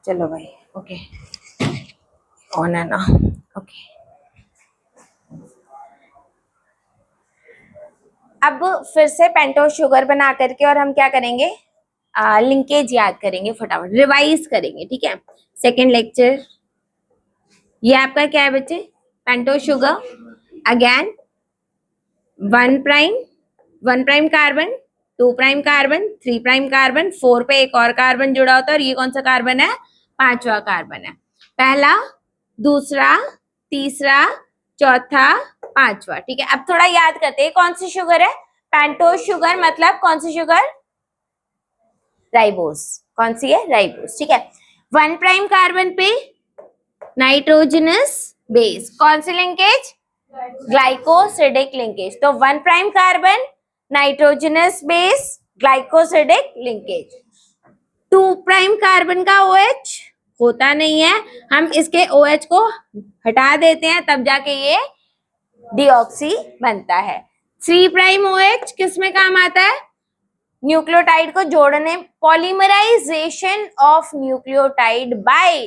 चलो भाई, okay, on है ना, ओके। अब फिर से पेंटोस शुगर बना करके और हम क्या करेंगे, लिंकेज याद करेंगे, फटाफट रिवाइज करेंगे, ठीक है। सेकेंड लेक्चर ये आपका क्या है बच्चे, pentose sugar, again 1 prime carbon, 2 prime carbon, 3 prime carbon, 4 पे एक और कार्बन जुड़ा होता है, और ये कौन सा कार्बन है, 5वां कार्बन है। पहला, दूसरा, तीसरा, चौथा, 5वां, ठीक है। अब थोड़ा याद करते हैं, कौन सी शुगर है, पेंटोस शुगर, मतलब कौन सी शुगर, राइबोस, कौन सी है, राइबोस, ठीक है। 1 प्राइम कार्बन पे नाइट्रोजनस बेस, कौन सी लिंकेज, ग्लाइकोसिडिक लिंकेज, तो 1 prime carbon, nitrogenous base, glycosidic linkage. 2 prime carbon का OH होता नहीं है, हम इसके OH को हटा देते हैं, तब जाके ये डीऑक्सी बनता है। 3 प्राइम OH किस में काम आता है, न्यूक्लियोटाइड को जोड़ने, polymerisation of nucleotide by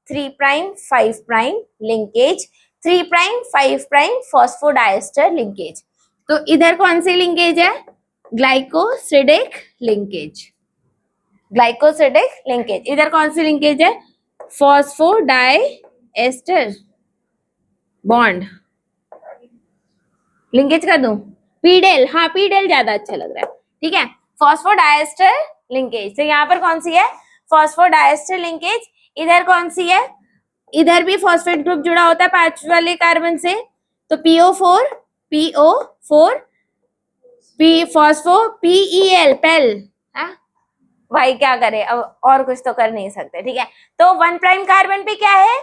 3 prime 5 prime linkage, 3 prime 5 prime phosphodiester linkage. तो इधर कौन सी लिंकेज है, ग्लाइकोसिडिक लिंकेज, ग्लाइकोसिडिक लिंकेज। इधर कौन सी लिंकेज है, फॉस्फोडाइएस्टर बॉन्ड, लिंकेज कर दूं, पीडेल, हाँ पीडेल ज्यादा अच्छा लग रहा है, ठीक है, फॉस्फोडाइएस्टर लिंकेज। तो यहाँ पर कौन सी है, फॉस्फोडाइएस्टर लिंकेज। इधर कौन सी है, इधर भी फॉस्फेट ग्रुप जुड़ा होता है 5 वाले कार्बन से, तो PO4 पी फॉस्फो PEL पेल, भाई क्या करे, अब और कुछ तो कर नहीं सकते, ठीक है। तो 1 प्राइम कार्बन पे क्या है,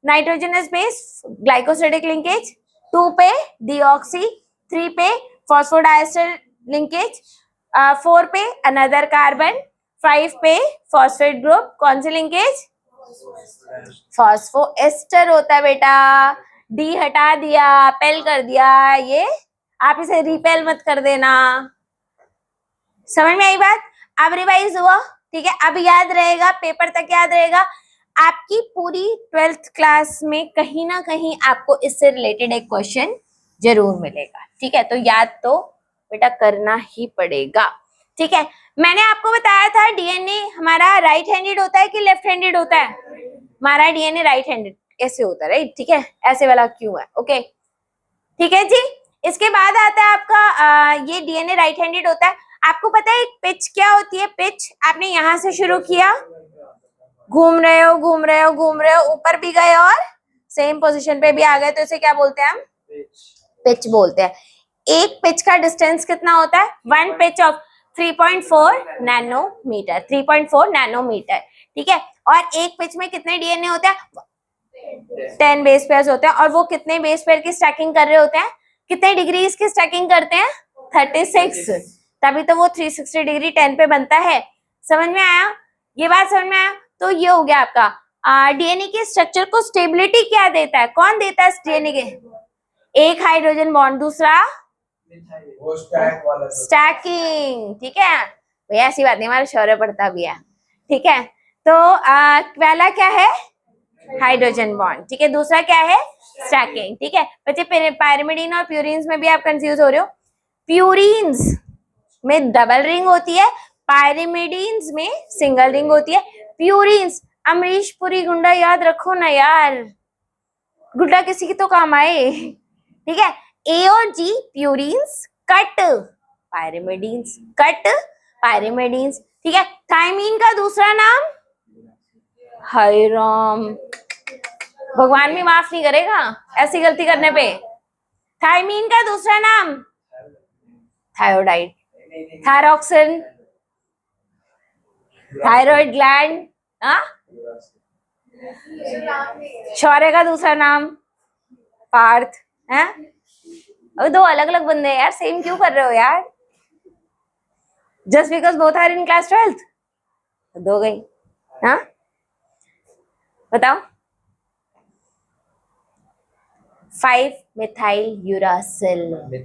नाइट्रोजनस बेस, ग्लाइकोसिडिक लिंकेज, 2 पे डीऑक्सी, 3 पे फॉस्फोडाइएस्टर लिंकेज, 4 पे अनदर कार्बन, 5 पे फॉस्फेट ग्रुप, कौन सी लिंकेज, फॉस्फोएस्टर होता है बेटा, डी हटा दिया, पेल कर दिया, ये आप इसे रिपेल मत कर देना, समझ में आई बात। अब रिवाइज हुआ, ठीक है, अब याद रहेगा, पेपर तक याद रहेगा, आपकी पूरी 12th क्लास में कहीं ना कहीं आपको इससे रिलेटेड एक क्वेश्चन जरूर मिलेगा, ठीक है। तो याद तो बेटा करना ही पड़ेगा, ठीक है। मैंने आपको बताया था डीएनए हमारा राइट हैंडेड होता है कि लेफ्ट हैंडेड होता है, हमारा डीएनए राइट हैंडेड ऐसे होता है, राइट, ठीक है, ऐसे वाला क्यों है, ओके, ठीक है जी। इसके बाद आता है आपका ये डीएनए राइट हैंडेड होता है। आपको पता है एक पिच क्या होती है, पिच आपने यहां से शुरू किया, घूम रहे हो घूम रहे हो घूम रहे हो, ऊपर भी गए और सेम पोजीशन पे भी आ गए, तो इसे क्या बोलते हैं हम, पिच बोलते हैं। एक पिच का डिस्टेंस कितना होता है, 1 पिच ऑफ 3.4 नैनोमीटर, 3.4 नैनोमीटर, ठीक है। और एक पिच में कितने डीएनए होते हैं, 10 बेस पेयर्स होते हैं, और वो कितने बेस पेयर की स्टैकिंग कर रहे होते हैं, कितने डिग्रीज की स्टैकिंग करते हैं, 36, तभी तो वो 360 डिग्री 10 पे बनता है, समझ में आया, ये बात समझ में आया। तो ये हो गया आपका डीएनए के स्ट्रक्चर को स्टेबिलिटी क्या देता है, कौन देता है डीएनए के, एक हाइड्रोजन बॉन्ड, दूसरा स्टैकिंग, ठीक है भैया, ऐसी बात नहीं, हमारा शौर्य पढ़ता भी है, ठीक है। तो पहला क्या है, हाइड्रोजन बॉन्ड, ठीक है, दूसरा क्या है, स्टैकिंग, ठीक है बच्चे। पायरिमिडीन और प्यूरिन्स में भी आप कंफ्यूज हो रहे हो, प्यूरिन्स में डबल रिंग होती है, पायरिमिडीन्स में सिंगल रिंग होती है। प्यूरिन्स, अमरीश पुरी गुंडा याद रखो ना यार, गुंडा किसी की तो काम आए, ठीक है। ए और जी purines, cut pyrimidines, cut pyrimidines, ठीक है। थायमीन का दूसरा नाम, हाय राम, भगवान भी माफ नहीं करेगा ऐसी गलती करने पे। थायमीन का दूसरा नाम, थायोडाइड, थायरॉक्सिन, थायराइड ग्लैंड, शौर्य का दूसरा नाम पार्थ है। अब दो अलग अलग बंदे हैं यार, सेम क्यों कर रहे हो यार, just because both are in class 12th, दो गई, हाँ बताओ। 5 मिथाइल यूरासिल, मेरे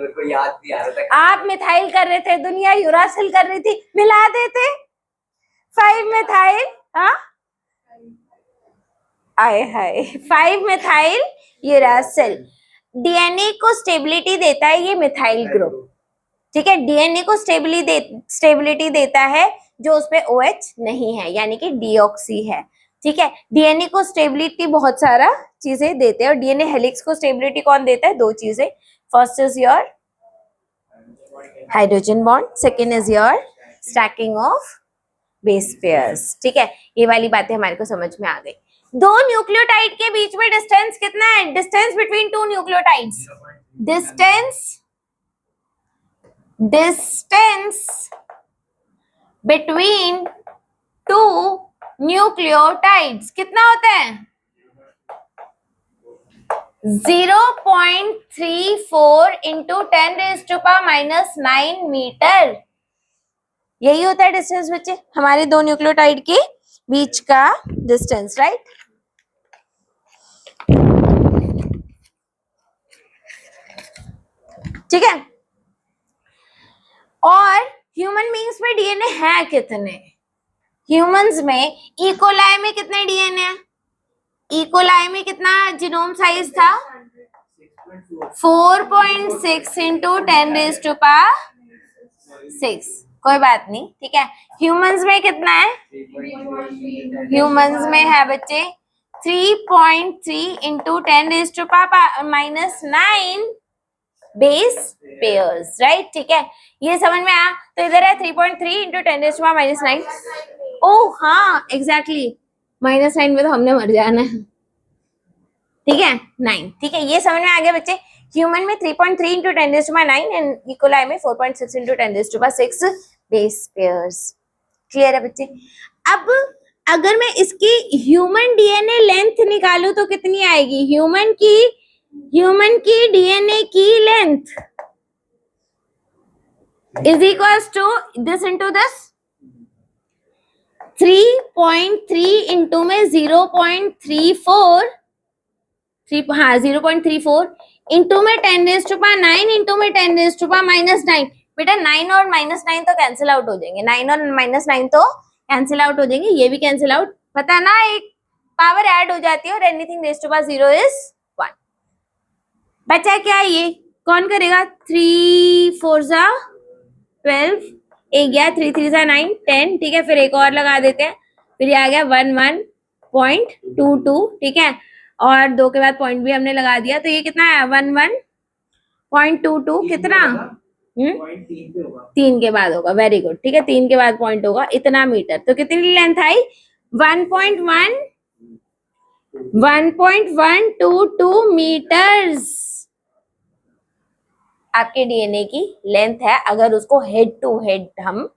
को याद नहीं आ रहा था, आप मिथाइल कर रहे थे, दुनिया यूरासिल कर रही थी, मिला देते 5 मिथाइल हाँ, आए हाय, 5 मिथाइल यूरासिल। डीएनए को स्टेबिलिटी देता है ये मिथाइल ग्रुप, ठीक है। डीएनए को स्टेबिलिटी देता है जो उसपे OH नहीं है, यानी कि डीऑक्सी है, ठीक है। डीएनए को स्टेबिलिटी बहुत सारा चीजें देते हैं, और डीएनए हेलिक्स को स्टेबिलिटी कौन देता है? 2 चीजें। First is your hydrogen bond, second is your stacking of base pairs, ठीक है। ये वाली बातें हमारे को समझ में आ गई। दो न्यूक्लियोटाइड के बीच में डिस्टेंस कितना है? Distance between to nucleotides, distance between to nucleotides कितना होता है? 0.34 इंटू 10⁻⁻⁹ मीटर। यही होता है डिस्टेंस बच्चे, हमारे दो न्यूक्लियोटाइड के बीच का डिस्टेंस, राइट। ठीक है। और ह्यूमन बींग्स में डीएनए है कितने? ह्यूमंस में इकोलाई में कितने डीएनए है? इकोलाई में कितना जीनोम साइज था? 4.6 इंटू 10⁻⁶। कोई बात नहीं, ठीक है। ह्यूमंस में कितना है? ह्यूमंस में है बच्चे 3.3 इंटू 10⁻⁹ बेस पेयर्स, राइट, ठीक है। ये समझ में आया? तो इधर है 3.3 इंटू 10⁻⁹। ओह हाँ, एग्जैक्टली, -9 में तो हमने मर जाना है, ठीक है, 9, ठीक है। ये समझ में आ गया बच्चे। ह्यूमन में 3.3 इंटू 10⁻⁹ एंड इकोलाई में 4.6 इंटू 10⁻⁶ बेस पेयर्स। क्लियर है बच्चे? अब अगर मैं इसकी ह्यूमन डीएनए लेंथ निकालूं तो कितनी आएगी? ह्यूमन की डीएनए की length is equals to this into this, 3.3 into में 0.34, 0.34 इंटू में 10⁻⁹ इंटू में 10⁻⁻⁹। बेटा 9 और -9 तो कैंसिल आउट हो जाएंगे, 9 और -9 तो कैंसिल आउट हो जाएंगे, ये भी कैंसिल आउट, पता है ना, एक पावर ऐड हो जाती है और anything raised to power 0 is 1। बचा क्या? ये कौन करेगा? 3 4 जा 12, एक गया, 3 3 जा 9 10, ठीक है। फिर एक और लगा देते हैं, फिर ये आ गया 11.22, ठीक है। और 2 के बाद पॉइंट भी हमने लगा दिया, तो ये कितना है? 11.22 कितना? 3 के बाद होगा, वेरी गुड, ठीक है। 3 के बाद पॉइंट होगा, इतना मीटर। तो कितनी लेंथ आई? 1.122 मीटर्स आपके डीएनए की लेंथ है, अगर उसको हेड टू हेड हम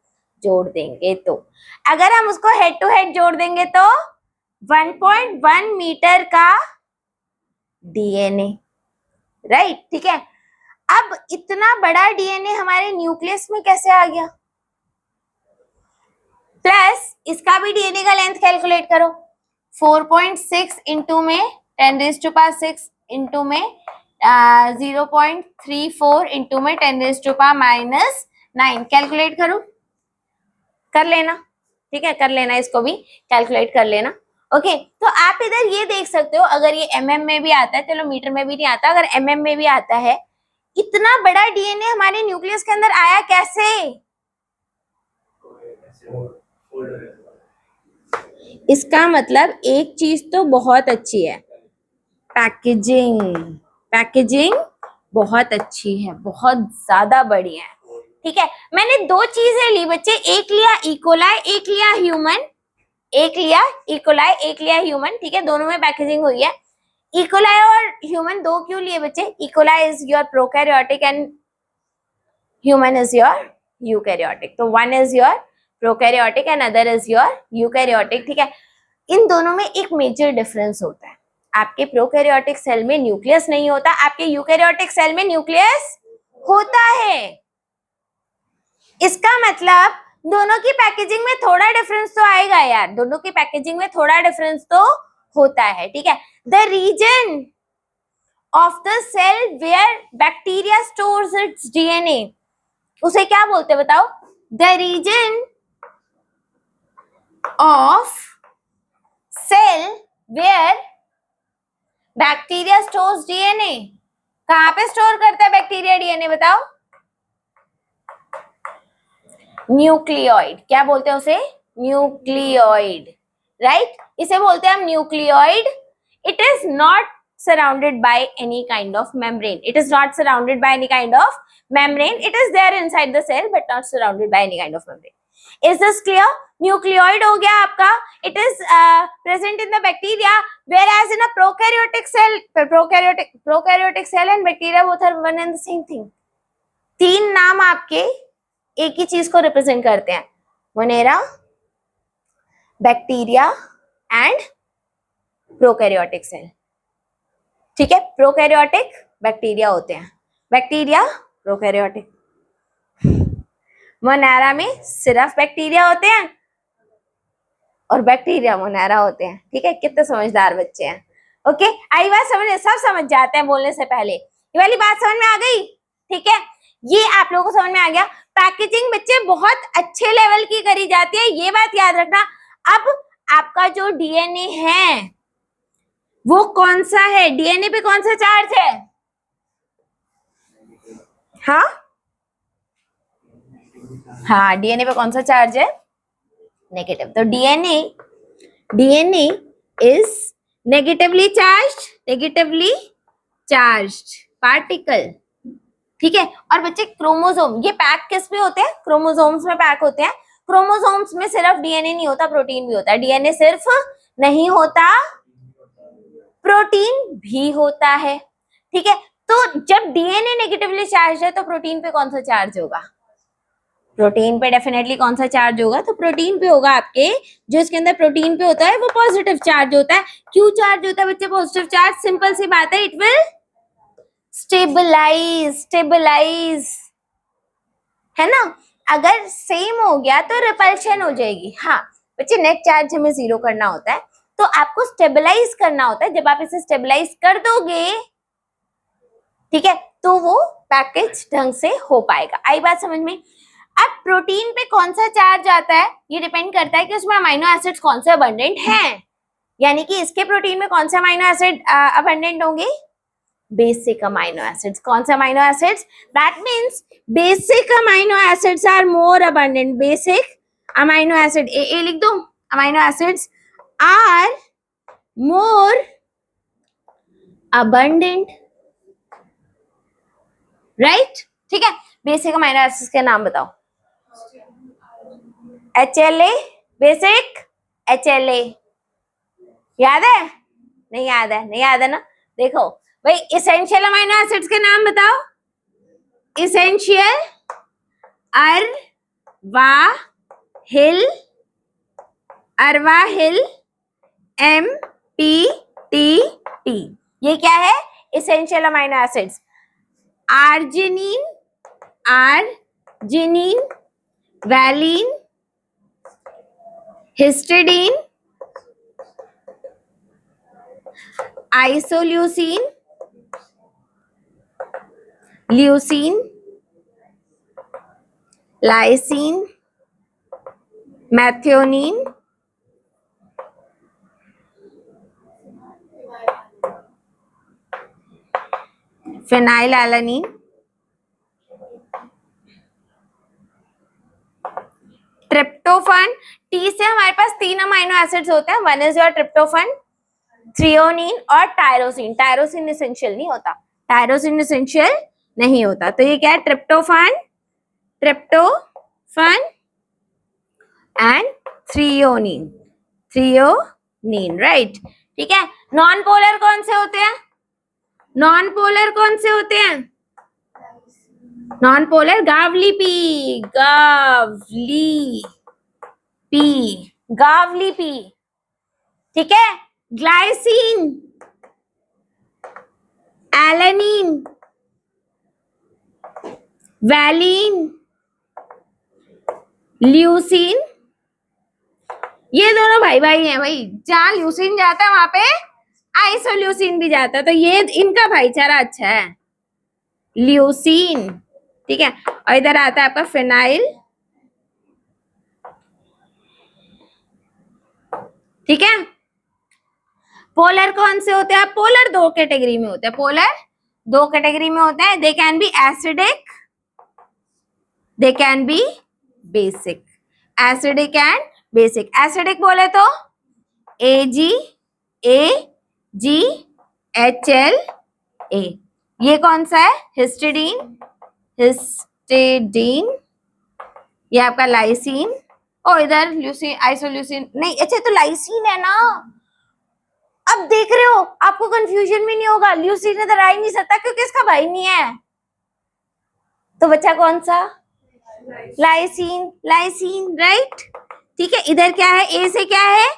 जोड़ देंगे तो। अगर हम उसको हेड टू हेड जोड़ देंगे तो 1.1 मीटर का डीएनए, राइट, ठीक है। अब इतना बड़ा डीएनए हमारे न्यूक्लियस में कैसे आ गया? प्लस इसका भी डीएनए का लेंथ कैलकुलेट करो, 4.6 इंटू में 10⁻⁶ इंटू में 0.34 इंटू में 10⁻⁹ कैलकुलेट करो, कर लेना, ठीक है, कर लेना, इसको भी कैलकुलेट कर लेना। ओके, तो आप इधर ये देख सकते हो, अगर ये mm में भी आता है, चलो मीटर में भी नहीं आता, अगर mm में भी आता है, इतना बड़ा डीएनए हमारे न्यूक्लियस के अंदर आया कैसे? इसका मतलब एक चीज तो बहुत अच्छी है, पैकेजिंग बहुत अच्छी है, बहुत ज्यादा बढ़िया है, ठीक है। मैंने 2 चीजें ली बच्चे, एक लिया इकोलाई, एक लिया ह्यूमन, ठीक है, दोनों में पैकेजिंग हुई है। इकोलाई और ह्यूमन 2 क्यों लिए बच्चे? E coli is your prokaryotic and human is your eukaryotic, तो one is your prokaryotic and other is your eukaryotic, ठीक है। इन दोनों में एक मेजर डिफरेंस होता है, आपके प्रोकैरियोटिक सेल में न्यूक्लियस नहीं होता, आपके यूकैरियोटिक सेल में न्यूक्लियस होता है। इसका मतलब दोनों की पैकेजिंग में थोड़ा डिफरेंस तो आएगा यार, दोनों की पैकेजिंग में थोड़ा डिफरेंस तो होता है, ठीक है। The region of the cell where bacteria stores its DNA, उसे क्या बोलते हैं बताओ? The region of cell where bacteria stores DNA. कहां पे स्टोर करता है बैक्टीरिया डीएनए बताओ? न्यूक्लियोइड। क्या बोलते हैं उसे? Nucleoid, right? इसे बोलते हैं हम nucleoid. It is not surrounded by any kind of membrane. It is not surrounded by any kind of membrane. It is there inside the cell but not surrounded by any kind of membrane. Is this clear? Nucleoid हो गया आपका. It is present in the bacteria, whereas in a prokaryotic cell, prokaryotic cell and bacteria both are one and the same thing. तीन नाम आपके एक ही चीज को represent करते हैं, Monera, bacteria and prokaryotic cell. ठीक है, प्रोकैरियोटिक बैक्टीरिया होते हैं, बैक्टीरिया प्रोकैरियोटिक। मोनेरा में सिर्फ बैक्टीरिया होते हैं और बैक्टीरिया मोनेरा होते हैं। ठीक है, कितने समझदार बच्चे हैं। ओके, आई बात समझ, सब समझ जाते हैं बोलने से पहले। ये वाली बात समझ में आ गई? ठीक है, ये आप लोगों को समझ में आ गया। पैकेजिंग बच्चे बहुत अच्छे लेवल की करी जाती है, ये बात याद रखना। अब आपका जो डीएनए है वो कौन सा है? डीएनए पे कौन सा चार्ज है? हाँ, डीएनए पे कौन सा चार्ज है? नेगेटिव। तो DNA is negatively charged particle. ठीक है, और बच्चे क्रोमोसोम ये पैक किस में होते हैं? क्रोमोसोम्स में पैक होते हैं। क्रोमोसोम्स में सिर्फ डीएनए नहीं होता, प्रोटीन भी होता है। डीएनए सिर्फ नहीं होता, प्रोटीन भी होता है। ठीक है, तो जब डीएनए नेगेटिवली चार्ज है तो प्रोटीन पे कौन सा चार्ज होगा? प्रोटीन पे डेफिनेटली कौन सा चार्ज होगा? तो प्रोटीन पे होगा आपके, जो इसके अंदर प्रोटीन पे होता है वो पॉजिटिव चार्ज होता है। क्यों चार्ज होता है बच्चे पॉजिटिव चार्ज? सिंपल सी बात है, इट विल स्टेबलाइज, है ना। अगर सेम हो गया तो रिपल्शन हो जाएगी। हाँ बच्चे, नेट चार्ज हमें जीरो करना होता है, तो आपको स्टेबलाइज करना होता है। जब आप इसे स्टेबलाइज कर दोगे, ठीक है, तो वो पैकेज ढंग से हो पाएगा। आई बात समझ में? अब प्रोटीन पे कौन सा चार्ज आता है, ये डिपेंड करता है कि उसमें अमीनो एसिड्स कौन से अबंडेंट हैं। यानी कि इसके प्रोटीन में कौन से अमीनो एसिड अबंडेंट होंगे? Basic amino acids. कौन से amino acids? That means basic amino acids are more abundant. Basic amino acid, A लिख दो, amino acids are more abundant, right? ठीक है, बेसिक अमीनो एसिड्स के नाम बताओ। HLA, बेसिक HLA याद है? नहीं याद है? नहीं याद है ना। देखो भाई, इसेंशियल अमीनो एसिड्स के नाम बताओ। इसेंशियल अरवाहिल MPTT, ये क्या है? Essential amino acids. Arginine, valine, histidine, isoleucine, leucine, lysine, methionine, phenylalanine, tryptophan. T से हमारे पास तीन अमीनो एसिड्स होते हैं। One is your tryptophan, threonine और टायरोसिन। टायरोसिन एसेंशियल नहीं होता, टायरोसिन एसेंशियल नहीं होता। तो ये क्या है? Tryptophan and threonine, right? ठीक है, नॉन पोलर कौन से होते हैं? नॉन पोलर कौन से होते हैं? नॉन पोलर गावलीपी, ठीक है। ग्लाइसिन, एलानिन, वैलिन, ल्यूसिन, ये दोनों भाई भाई हैं भाई। जहां ल्यूसिन जाता है वहां पे आइसोल्यूसिन भी जाता है, तो ये इनका भाईचारा अच्छा है, ल्यूसिन। ठीक है, और इधर आता है आपका फिनाइल। ठीक है, पोलर कौन से होते हैं? पोलर दो कैटेगरी में होते हैं, पोलर दो कैटेगरी में होते हैं। They can be acidic, they can be basic. Acidic and basic. Acidic बोले तो AgAgHLA। ये कौन सा है? Histidine, histidine. ये आपका लाइसिन। ओ इधर ल्यूसीन, आइसोल्यूसिन नहीं, अच्छा तो लाइसिन है ना। अब देख रहे हो, आपको कंफ्यूजन भी नहीं होगा। ल्यूसीन इधर आ ही नहीं सकता क्योंकि इसका भाई नहीं है। तो बच्चा कौन सा? Lysine, lysine, right. ठीक है, इधर क्या है? ए से क्या है?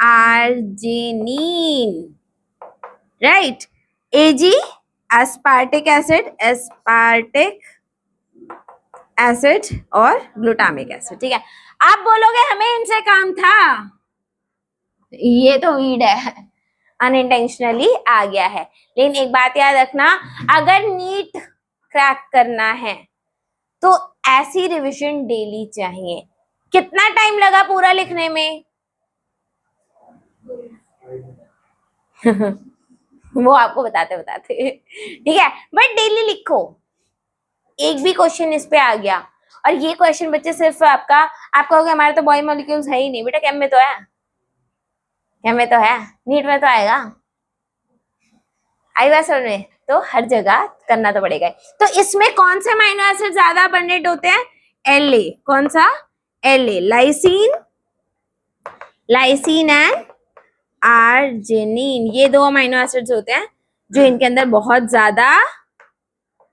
Arginine, right. AG aspartic acid, aspartic acid और ग्लूटामिक एसिड। ठीक है, आप बोलोगे हमें इनसे काम था, ये तो वीड है, अनइंटेंशनली आ गया है। लेकिन एक बात याद रखना, अगर नीट क्रैक करना है तो ऐसी रिवीजन डेली चाहिए। कितना टाइम लगा पूरा लिखने में? वो आपको बताते बताते, ठीक है, बट डेली लिखो। एक भी क्वेश्चन इस पे आ गया, और ये क्वेश्चन बच्चे सिर्फ आपका, आप कहोगे हमारे तो बॉय मॉलिक्यूल्स है ही नहीं। बेटा केम में तो है, केम में तो है, नीट में तो आएगा। आई बात समझ में? तो हर जगह करना तो पड़ेगा। तो इसमें कौन से अमीनो एसिड ज्यादा अबंडेंट होते हैं? एलए। कौन सा? LA, lysine, lysine and arginine. ये दो अमीनो एसिड्स होते हैं जो इनके अंदर बहुत ज्यादा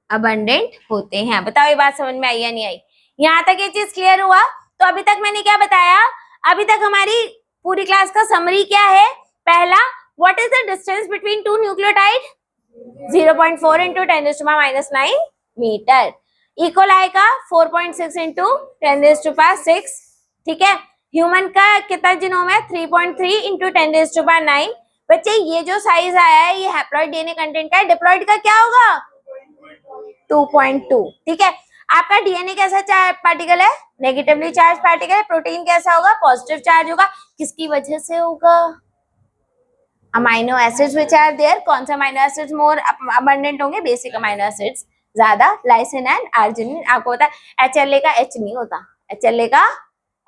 अबंडेंट होते हैं। बताओ ये बात समझ में आई या नहीं आई? यहाँ तक ये चीज क्लियर हुआ? तो अभी तक मैंने क्या बताया? अभी तक हमारी पूरी क्लास का समरी क्या है? पहला, what is the distance between two nucleotide? 0.4 into 10⁻⁹ metre. E coli का 4.6 इंटू 10⁻⁶। ठीक है, ह्यूमन का कितना जीनोम है? 3.3 इंटू 10⁹9। बच्चे ये जो साइज आया है ये हैप्लॉइड डीएनए कंटेंट का है। डिप्लॉइड का क्या होगा? 2.2। ठीक है, आपका डीएनए कैसा चार्ज पार्टिकल है? Negatively charge particle. प्रोटीन कैसा होगा? पॉजिटिव चार्ज होगा। किसकी वजह से होगा? Amino acids which are there. कौन सा अमाइनो एसिड्स मोर अबंडेंट होंगे? बेसिक अमाइनो एसिड्स ज्यादा, लाइसिन एंड आर्जिनिन। आपको पता है एचएलए का एच नहीं होता, एचएलए का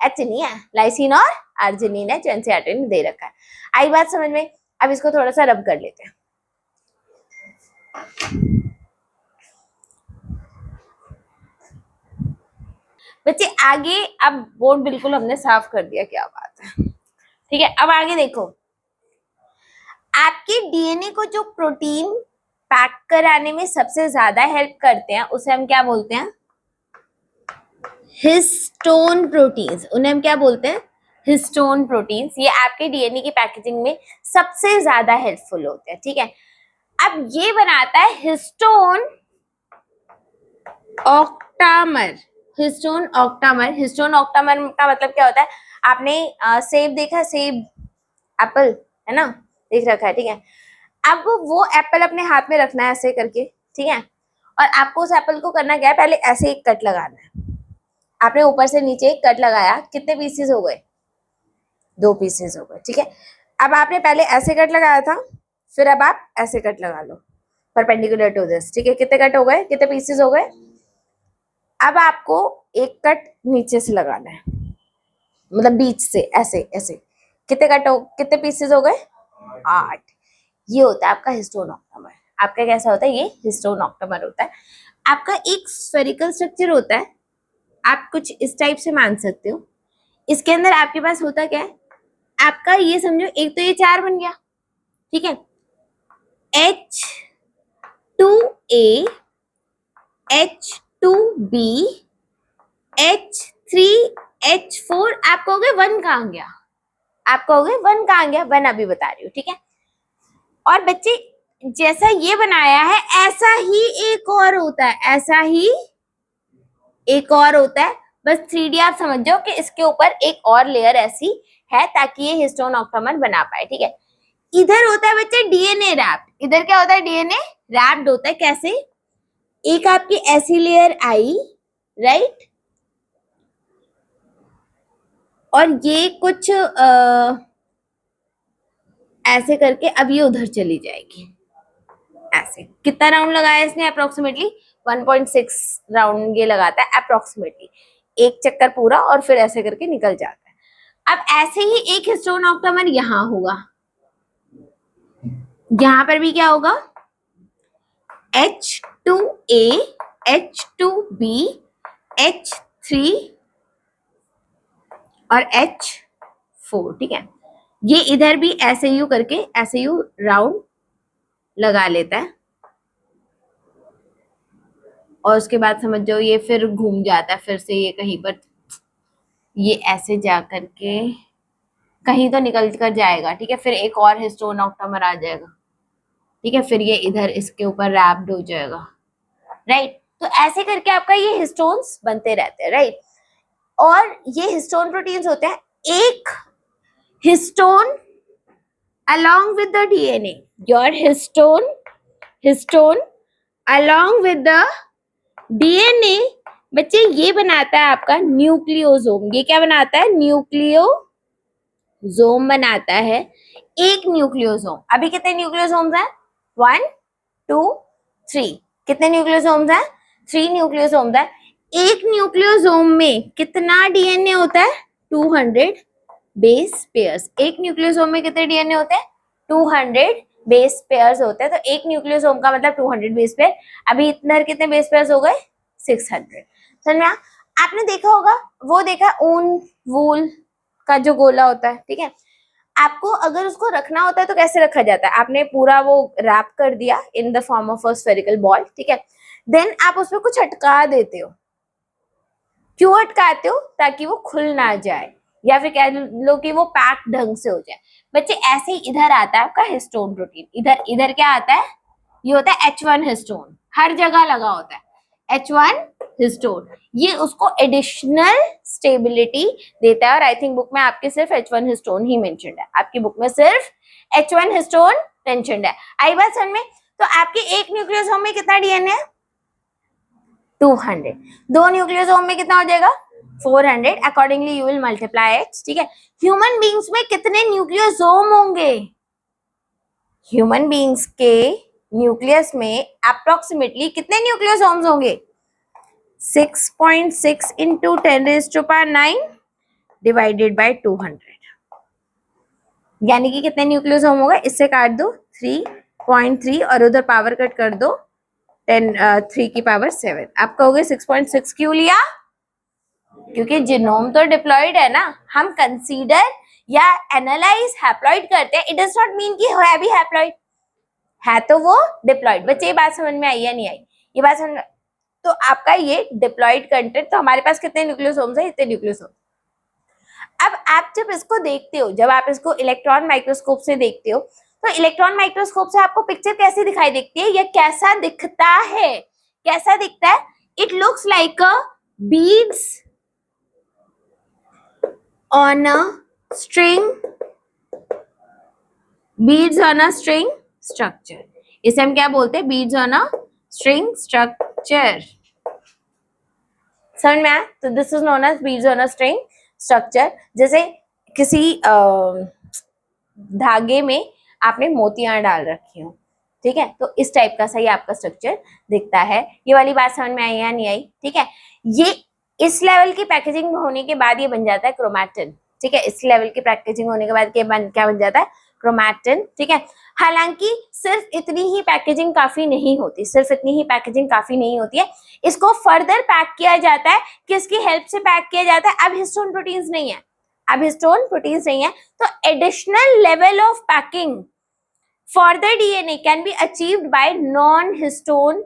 एच नहीं है, लाइसिन और आर्जिनिन है जो एनसीईआरटी ने दे रखा है। आई बात समझ में? अब इसको थोड़ा सा रब कर लेते हैं। बच्चे आगे, अब बोर्ड बिल्कुल हमने साफ कर दिया, क्या बात है। ठीक है, अब आगे देखो, आपके डीएनए को जो प्रोटीन पैक कराने में सबसे ज्यादा हेल्प करते हैं उसे हम क्या बोलते हैं? Histone proteins. उन्हें हम क्या बोलते हैं? Histone proteins. ये आपके डीएनए की पैकेजिंग में सबसे ज्यादा हेल्पफुल होते हैं। ठीक है, अब ये बनाता है histone octamer. Histone octamer. Histone octamer का मतलब क्या होता है? आपने सेब देखा? सेब, एप्पल है ना, देख रखा है। ठीक है, अब वो एप्पल अपने हाथ में रखना है ऐसे करके, ठीक है, और आपको उस एप्पल को करना क्या है? पहले ऐसे एक कट लगाना है। आपने ऊपर से नीचे एक कट लगाया, कितने पीसेस हो गए? 2 पीसेस हो गए। ठीक है, अब आपने पहले ऐसे कट लगाया था, फिर अब आप ऐसे कट लगा लो परपेंडिकुलर टू दिस। ठीक है, कितने कट हो गए? कितने पीसेस हो गए? अब आपको एक कट नीचे से लगाना है, मतलब बीच से ऐसे ऐसे। कितने कट हो, कितने पीसेस हो गए? 8। ये होता है आपका हिस्टोन ऑक्टामर। आपका कैसा होता है? ये हिस्टोन ऑक्टामर होता है। आपका एक स्फेरिकल स्ट्रक्चर होता है, आप कुछ इस टाइप से मान सकते हो। इसके अंदर आपके पास होता क्या है? आपका ये समझो, एक तो ये 4 बन गया, ठीक है, H2A, H2B, H3H4। आप कहोगे 1 कहाँ गया? आप कहोगे 1 कहाँ गया? 1 अभी बता रही हूँ। ठीक है, और बच्चे जैसा ये बनाया है ऐसा ही एक और होता है, ऐसा ही एक और होता है। बस 3D आप समझ जाओ कि इसके ऊपर एक और लेयर ऐसी है ताकि ये हिस्टोन ऑक्टामर बना पाए। ठीक है, इधर होता है बच्चे डीएनए रैप्ड। इधर क्या होता है? डीएनए रैप्ड होता है। कैसे? एक आपकी ऐसी लेयर आई, राइट, और ये कुछ ऐसे करके अब ये उधर चली जाएगी। ऐसे कितना राउंड लगाया इसने? अप्रोक्सीमेटली 1.6 राउंड ये लगाता है अप्रोक्सीमेटली, एक चक्कर पूरा, और फिर ऐसे करके निकल जाता है। अब ऐसे ही एक हिस्टोन ऑक्टामर यहाँ होगा, यहां पर भी क्या होगा? H2A, H2B, H3 और H4, ठीक है। ये इधर भी ऐसे यू करके ऐसे यू राउंड लगा लेता है, और उसके बाद समझ जाओ ये फिर घूम जाता है फिर से ये कहीं पर, ये ऐसे जा करके कहीं तो निकल कर जाएगा, ठीक है। फिर एक और हिस्टोन ऑक्टामर आ जाएगा, ठीक है। फिर ये इधर इसके ऊपर रैप्ड हो जाएगा, राइट। तो ऐसे करके आपका ये हिस्टोन्स बनते रहते हैं, राइट। और ये हिस्टोन प्रोटीन्स होते हैं, एक histone along with the DNA, your histone along with the DNA बच्चे ये बनाता है आपका न्यूक्लियोसोम। ये क्या बनाता है? न्यूक्लियोसोम बनाता है, एक न्यूक्लियोसोम। अभी कितने न्यूक्लियोसोम्स हैं? 1 2 3। कितने न्यूक्लियोसोम्स हैं? 3 न्यूक्लियोसोम्स हैं। एक न्यूक्लियोसोम में कितना डीएनए होता है? 200 बेस पेयर्स। एक न्यूक्लियोसोम में कितने डीएनए होते हैं? 200 बेस पेयर्स होते हैं। तो एक न्यूक्लियोसोम का मतलब 200 बेस पेयर। अभी इधर कितने बेस पेयर्स हो गए? 600। समझ में? आपने देखा होगा, वो देखा ऊन वूल का जो गोला होता है, ठीक है। आपको अगर उसको रखना होता है तो कैसे रखा जाता है? आपने पूरा वो रैप कर दिया in the form of a spherical ball, ठीक है। देन आप उसमें कुछ अटका देते हो। क्यों अटकाते हो? ताकि वो खुल ना जाए, या फिर कह लो कि वो पैक ढंग से हो जाए। बच्चे ऐसे ही इधर आता है आपका हिस्टोन प्रोटीन। इधर इधर क्या आता है? ये होता है H1 हिस्टोन, हर जगह लगा होता है H1 हिस्टोन। ये उसको एडिशनल स्टेबिलिटी देता है, और आई थिंक बुक में आपके सिर्फ H1 हिस्टोन ही मेंशन्ड है। आपकी बुक में सिर्फ H1 हिस्टोन मेंशन्ड है। आई बात समझ में? तो आपके एक न्यूक्लियोसोम में कितना डीएनए है? 200। दो न्यूक्लियोसोम में कितना हो जाएगा? 400। Accordingly you will multiply it, ठीक है। ह्यूमन बींग्स में कितने न्यूक्लियोसोम होंगे? ह्यूमन बींग्स के न्यूक्लियस में अप्रोक्सीमेटली कितने न्यूक्लियोसोम्स होंगे? 6.6 इंटू 10⁹ डिवाइडेड बाय 200, यानी कि कितने न्यूक्लियोसोम होगा? इससे काट दो 3.3 और उधर पावर कट कर दो 3 की पावर 7। आप कहोगे 6.6 क्यों लिया? क्योंकि जीनोम तो डिप्लॉइड है ना। हम कंसीडर या एनालाइज हैप्लॉइड करते हैं, इट डज नॉट मीन कि है भी हैप्लॉइड, है तो वो डिप्लॉइड। बच्चे ये बात समझ में आई या नहीं आई? ये बात समझ में? तो आपका ये डिप्लॉइड कंटेंट, तो हमारे पास कितने न्यूक्लियोसोम्स है? इतने न्यूक्लियोसोम। अब आप जब इसको देखते हो, जब आप इसको इलेक्ट्रॉन माइक्रोस्कोप से देखते हो, तो इलेक्ट्रॉन माइक्रोस्कोप से आपको पिक्चर कैसी दिखाई देती है? या कैसा दिखता है? कैसा दिखता है? It looks like a beads on a string, beads on a string structure। इसे हम क्या बोलते हैं? beads on a string structure। समझ में आया? तो this is known as beads on a string structure। जैसे किसी धागे में आपने मोतियां डाल रखी हो, ठीक है, तो इस टाइप का सही आपका स्ट्रक्चर दिखता है। ये वाली बात समझ में आई या नहीं आई? ठीक है। ये इस लेवल की पैकेजिंग होने के बाद ये बन जाता है क्रोमैटिन, ठीक है। इस लेवल की पैकेजिंग होने के बाद क्या बन जाता है? क्रोमैटिन, ठीक है। हालांकि सिर्फ इतनी ही पैकेजिंग काफी नहीं होती, सिर्फ इतनी ही पैकेजिंग काफी नहीं होती है। इसको फर्दर पैक किया जाता है। किसकी हेल्प से पैक किया जाता है? अब हिस्टोन प्रोटीन्स नहीं है, अब हिस्टोन प्रोटीन्स नहीं है, तो additional level of packing for the DNA can be achieved by non-histone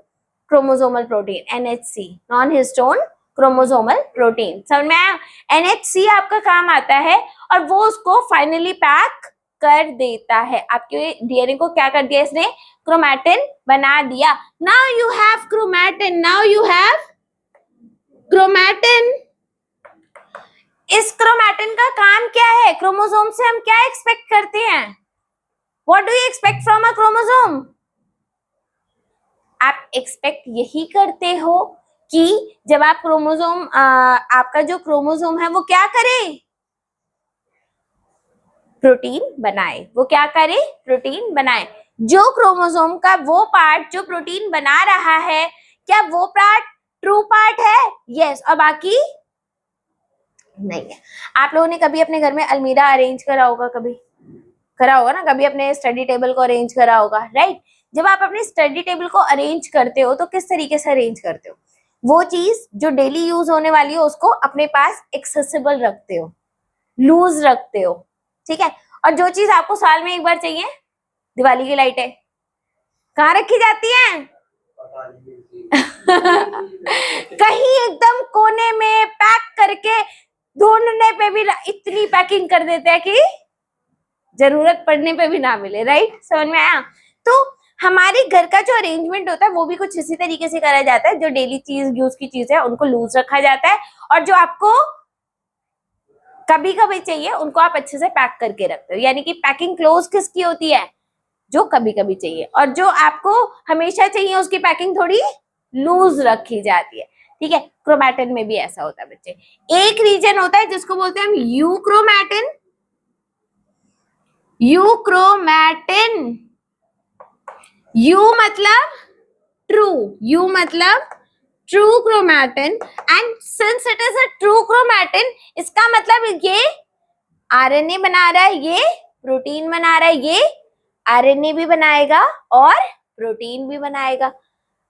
chromosomal protein, NHC, non-histone chromosomal protein। समझ में आया? NHC आपका काम आता है और वो उसको फाइनली पैक कर देता है। आपके डीएनए को क्या कर दिया इसने? क्रोमैटिन बना दिया। Now you have chromatin, now you have chromatin. इस क्रोमैटिन का काम क्या है? क्रोमोसोम से हम क्या एक्सपेक्ट करते हैं? What do you expect from a chromosome? आप एक्सपेक्ट यही करते हो कि जब आप क्रोमोसोम आपका जो क्रोमोसोम है वो क्या करे? प्रोटीन बनाए, वो क्या करे, प्रोटीन बनाए। जो क्रोमोसोम का वो पार्ट जो प्रोटीन बना रहा है, क्या वो पार्ट ट्रू पार्ट है? यस। और बाकी नहीं है। आप लोगों ने कभी अपने घर में अलमीरा अरेंज करा होगा, कभी करा होगा ना, कभी अपने स्टडी टेबल को अरेंज करा होगा, राइट? जब आप अपने स्टडी टेबल को अरेंज करते हो तो किस तरीके से अरेंज करते हो? वो चीज जो डेली यूज होने वाली है उसको अपने पास एक्सेसिबल रखते हो, लूज रखते हो, ठीक है? और जो चीज आपको साल में एक बार चाहिए, दिवाली की लाइटें कहाँ रखी जाती हैं? कहीं एकदम कोने में पैक करके, ढूंढने पे भी इतनी पैकिंग कर देते हैं कि जरूरत पड़ने पे भी ना मिले, राइट? समझ में आया? तो हमारे घर का जो अरेंजमेंट होता है वो भी कुछ इसी तरीके से करा जाता है। जो डेली चीज यूज की चीज है उनको लूज रखा जाता है, और जो आपको कभी कभी चाहिए उनको आप अच्छे से पैक करके रखते हो। यानी कि पैकिंग क्लोज किसकी होती है? जो कभी कभी चाहिए। और जो आपको हमेशा चाहिए उसकी पैकिंग थोड़ी लूज रखी जाती है, ठीक है? क्रोमैटिन में भी ऐसा होता है बच्चे। एक रीजन होता है जिसको बोलते हैं हम यूक्रोमैटिन। यूक्रोमैटिन, यू मतलब ट्रू, यू मतलब true chromatin. And since it is a true chromatin, इसका मतलब ये आरएनए बना रहा है, ये प्रोटीन बना रहा है, ये आरएनए भी बनाएगा और प्रोटीन भी बनाएगा।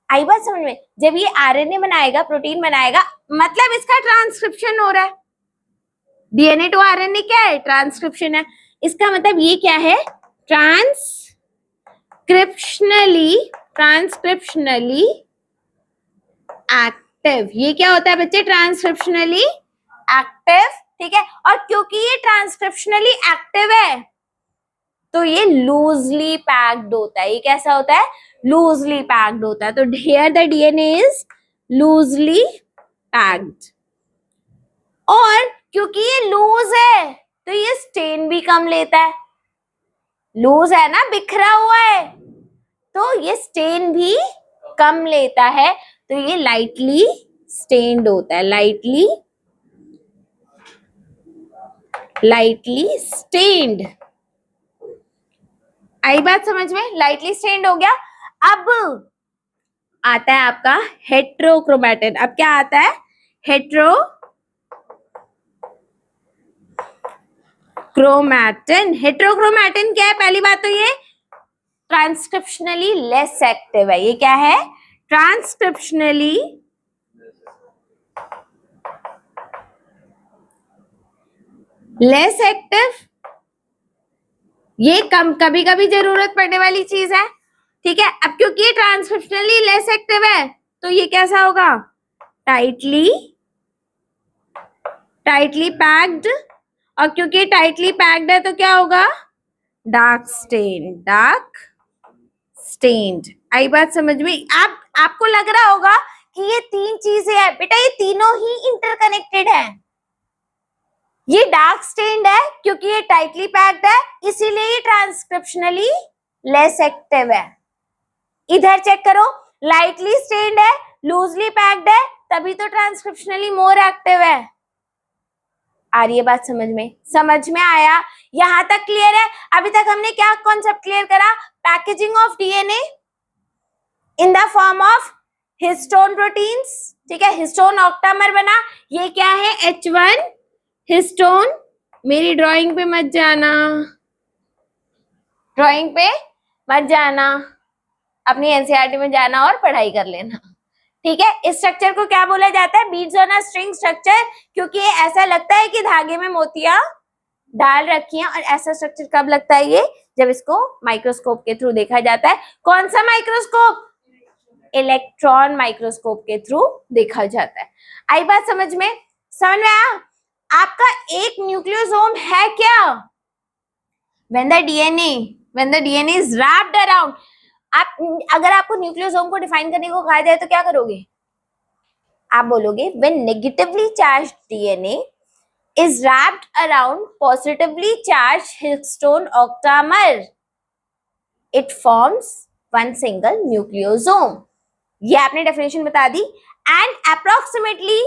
आई बात समझ में? जब ये आरएनए बनाएगा, प्रोटीन बनाएगा, मतलब इसका ट्रांसक्रिप्शन हो रहा है। डीएनए टू आरएनए क्या है? ट्रांसक्रिप्शन है। इसका मतलब ये क्या है? Transcriptionally active. ये क्या होता है बच्चे? ट्रांसक्रिप्शनली एक्टिव, ठीक है? और क्योंकि ये ट्रांसक्रिप्शनली एक्टिव है तो ये लूजली पैक्ड होता है। ये कैसा होता है? लूजली पैक्ड होता है। तो here the DNA is loosely packed. और क्योंकि ये लूज है तो ये स्टेन भी कम लेता है। लूज है ना, बिखरा हुआ है, तो ये स्टेन भी कम लेता है। तो ये लाइटली स्टेन्ड होता है, लाइटली स्टेन्ड। आई बात समझ में? लाइटली स्टेन्ड हो गया। अब आता है आपका हेट्रोक्रोमैटिन। अब क्या आता है? हेट्रोक्रोमैटिन। हेट्रोक्रोमैटिन क्या है? पहली बात तो ये ट्रांसक्रिप्शनली लेस एक्टिव है। ये क्या है? Transcriptionally less active. ये कभी कभी जरूरत पड़ने वाली चीज है, ठीक है? अब क्योंकि ये ट्रांसक्रिप्शनली लेस एक्टिव है तो ये कैसा होगा? Tightly packed. और क्योंकि टाइटली पैक्ड है तो क्या होगा? Dark stand. आई बात समझ में? आपको लग रहा होगा कि ये तीन चीजें हैं, बेटा ये तीनों ही इंटरकनेक्टेड है। ये डार्क स्टेन्ड है क्योंकि ये टाइटली पैक्ड है, इसीलिए ये ट्रांसक्रिप्शनली लेस एक्टिव है। इधर चेक करो, लाइटली स्टेन्ड है, लूजली पैक्ड है, तभी तो ट्रांसक्रिप्शनली मोर एक्टिव है। आ रही है बात समझ में? समझ में आया? यहां तक क्लियर है? अभी तक हमने क्या कॉन्सेप्ट क्लियर करा? Packaging of DNA in the form of histone proteins, ठीक है? हिस्टोन ऑक्टामर बना। ये क्या है? H1 histone. मेरी ड्राइंग पे मत जाना, अपनी एनसीईआरटी में जाना और पढ़ाई कर लेना, ठीक है? इस स्ट्रक्चर को क्या बोला जाता है? Beads on a string structure, क्योंकि ये ऐसा लगता है कि धागे में मोतियां डाल रखी हैं। और ऐसा स्ट्रक्चर कब लगता है? ये जब इसको माइक्रोस्कोप के थ्रू देखा जाता है। कौन सा माइक्रोस्कोप? इलेक्ट्रॉन माइक्रोस्कोप के थ्रू देखा जाता है। आई बात समझ में? समझ में आया? आपका एक न्यूक्लियोसोम है क्या? when the DNA is wrapped around, अगर आपको न्यूक्लियोसोम को डिफाइन करने को कहा जाए तो क्या करोगे? आप बोलोगे when negatively charged DNA is wrapped around positively charged histone octamer, it forms one single nucleosome. ये आपने डेफिनेशन बता दी। and approximately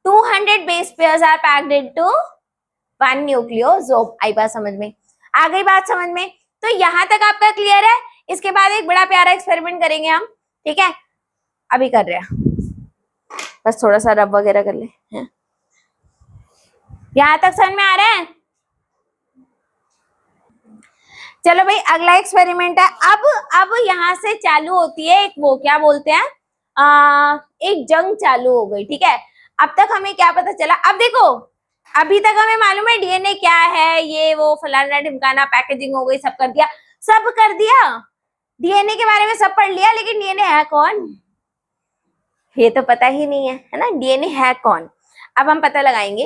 200 base pairs are packed into one nucleosome. आई बात समझ में? आ गई बात समझ में? तो यहाँ तक आपका क्लियर है। इसके बाद एक बड़ा प्यारा एक्सपेरिमेंट करेंगे हम, ठीक है? अभी कर रहे हैं, बस थोड़ा सा रब वगैरह कर ले। यहाँ तक समझ में आ रहा है? चलो भाई, अगला एक्सपेरिमेंट है। अब यहाँ से चालू होती है एक, वो क्या बोलते हैं, एक जंग चालू हो गई, ठीक है? अब तक हमें क्या पता चला? अब देखो, अभी तक हमें मालूम है डीएनए क्या है, ये वो फलाना ढिमकाना, पैकेजिंग हो गई, सब कर दिया, सब कर दिया। डीएनए के बारे में सब पढ़ लिया, लेकिन डीएनए है कौन, ये तो पता ही नहीं है ना? डीएनए है कौन? अब हम पता लगाएंगे।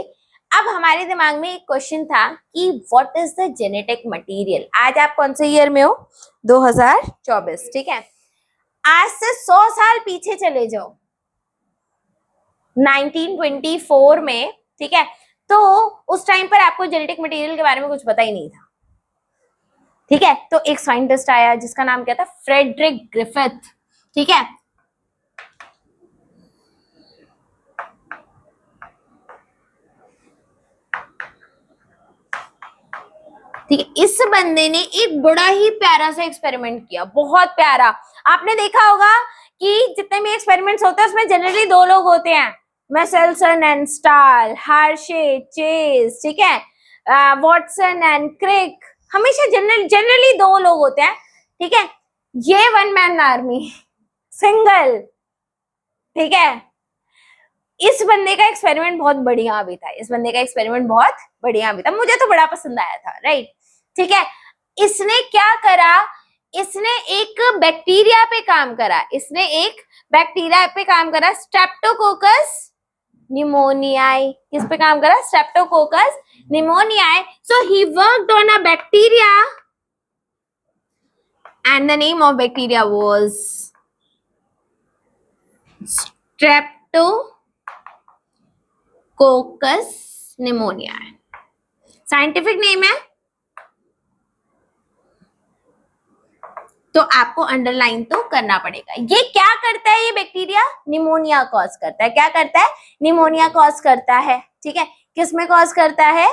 अब हमारे दिमाग में एक क्वेश्चन था कि what is the genetic material. आज आप कौन से ईयर में हो? 2024, ठीक है? आज से 100 साल पीछे चले जाओ, 1924 में, ठीक है? तो उस टाइम पर आपको जेनेटिक मटेरियल के बारे में कुछ पता ही नहीं था, ठीक है? तो एक साइंटिस्ट आया जिसका नाम क्या था? फ्रेडरिक ग्रिफिथ, ठीक है? ठीक है, इस बंदे ने एक बड़ा ही प्यारा सा एक्सपेरिमेंट किया, बहुत प्यारा। आपने देखा होगा कि जितने भी एक्सपेरिमेंट्स होते हैं उसमें जनरली दो लोग होते हैं, Meselson and Stahl, Hershey, Chase, ठीक है, वॉटसन एंड क्रिक, हमेशा जनरली दो लोग होते हैं, ठीक है? ये वन मैन आर्मी, सिंगल, ठीक है? इस बंदे का एक्सपेरिमेंट बहुत बढ़िया भी था, इस बंदे का एक्सपेरिमेंट बहुत बढ़िया भी था, मुझे तो बड़ा पसंद आया था, राइट? ठीक है, इसने क्या करा? इसने एक बैक्टीरिया पे काम करा, इसने एक बैक्टीरिया पे काम करा, स्ट्रेप्टोकोकस निमोनियाई। किस पे काम करा? Streptococcus निमोनियाई। So he worked on a bacteria and the name of bacteria was Streptococcus pneumoniae, scientific name है, तो आपको अंडरलाइन तो करना पड़ेगा। ये क्या करता है? ये बैक्टीरिया निमोनिया कॉज करता है। क्या करता है? निमोनिया कॉज करता है, ठीक है? किस में कॉज करता है?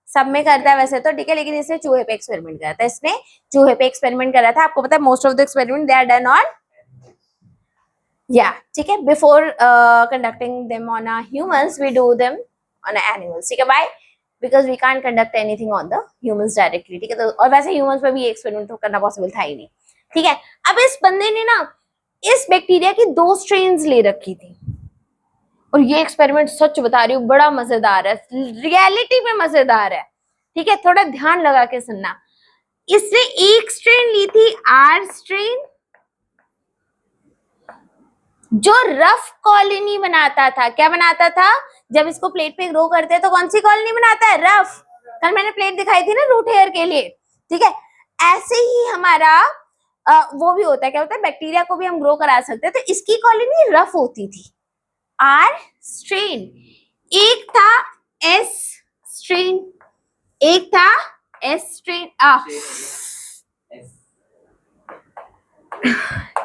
सब में करता है वैसे तो, ठीक है, लेकिन इसने चूहे पे एक्सपेरिमेंट करा था, इसने चूहे पे एक्सपेरिमेंट करा था। आपको पता है most of the experiment they are done on, या, ठीक है, before conducting them on humans we do them on animals, ठीक है? Why? Because we can't conduct anything on the humans directly, ठीक है? तो और वैसे ह्यूमंस पे भी एक्सपेरिमेंट तो करना पॉसिबल था ही नहीं, ठीक है? अब इस बंदे ने ना इस बैक्टीरिया की 2 स्ट्रेन्स ले रखी थी, और ये एक्सपेरिमेंट सच बता रही हूँ बड़ा मजेदार है, रियलिटी में मजेदार है, ठीक है? थोड़ा ध्यान लगा के सुनना। इसने एक स्ट्रेन ली थी आर स्ट्रेन, जो रफ कॉलोनी बनाता था। क्या बनाता था? जब इसको प्लेट पे ग्रो करते हैं तो कौन सी कॉलोनी बनाता है? रफ। कल मैंने प्लेट दिखाई थी ना रूट हेयर के लिए, ठीक है? ऐसे ही हमारा वो भी होता है, क्या होता है, बैक्टीरिया को भी हम ग्रो करा सकते हैं, तो इसकी कॉलोनी रफ होती थी, आर स्ट्रेन। एक था एस स्ट्रेन, एक था एस स्ट्रेन,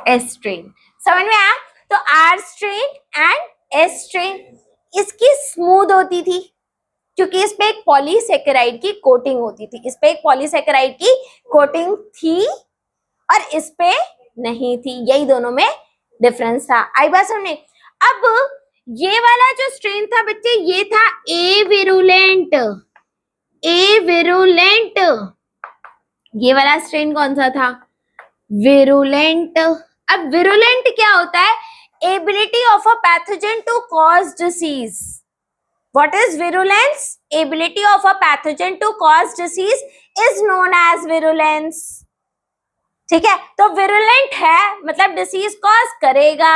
एस स्ट्रेन, समझ में आया? तो R strain and S strain, इसकी स्मूथ होती थी क्योंकि इस पे एक पॉलीसेकेराइड की कोटिंग होती थी, इस पे एक पॉलीसेकेराइड की कोटिंग थी और इस पे नहीं थी, यही दोनों में डिफरेंस था। आई बात समझने? अब ये वाला जो स्ट्रेन था बच्चे, ये था ए विरुलेंट, ए विरुलेंट। ये वाला स्ट्रेन कौन सा था? विरुलेंट। अब विरुलेंट क्या होता है? Ability of a pathogen to cause disease. What is virulence? Ability of a pathogen to cause disease is known as virulence. ठीक है, तो virulent है मतलब डिसीज कॉज करेगा,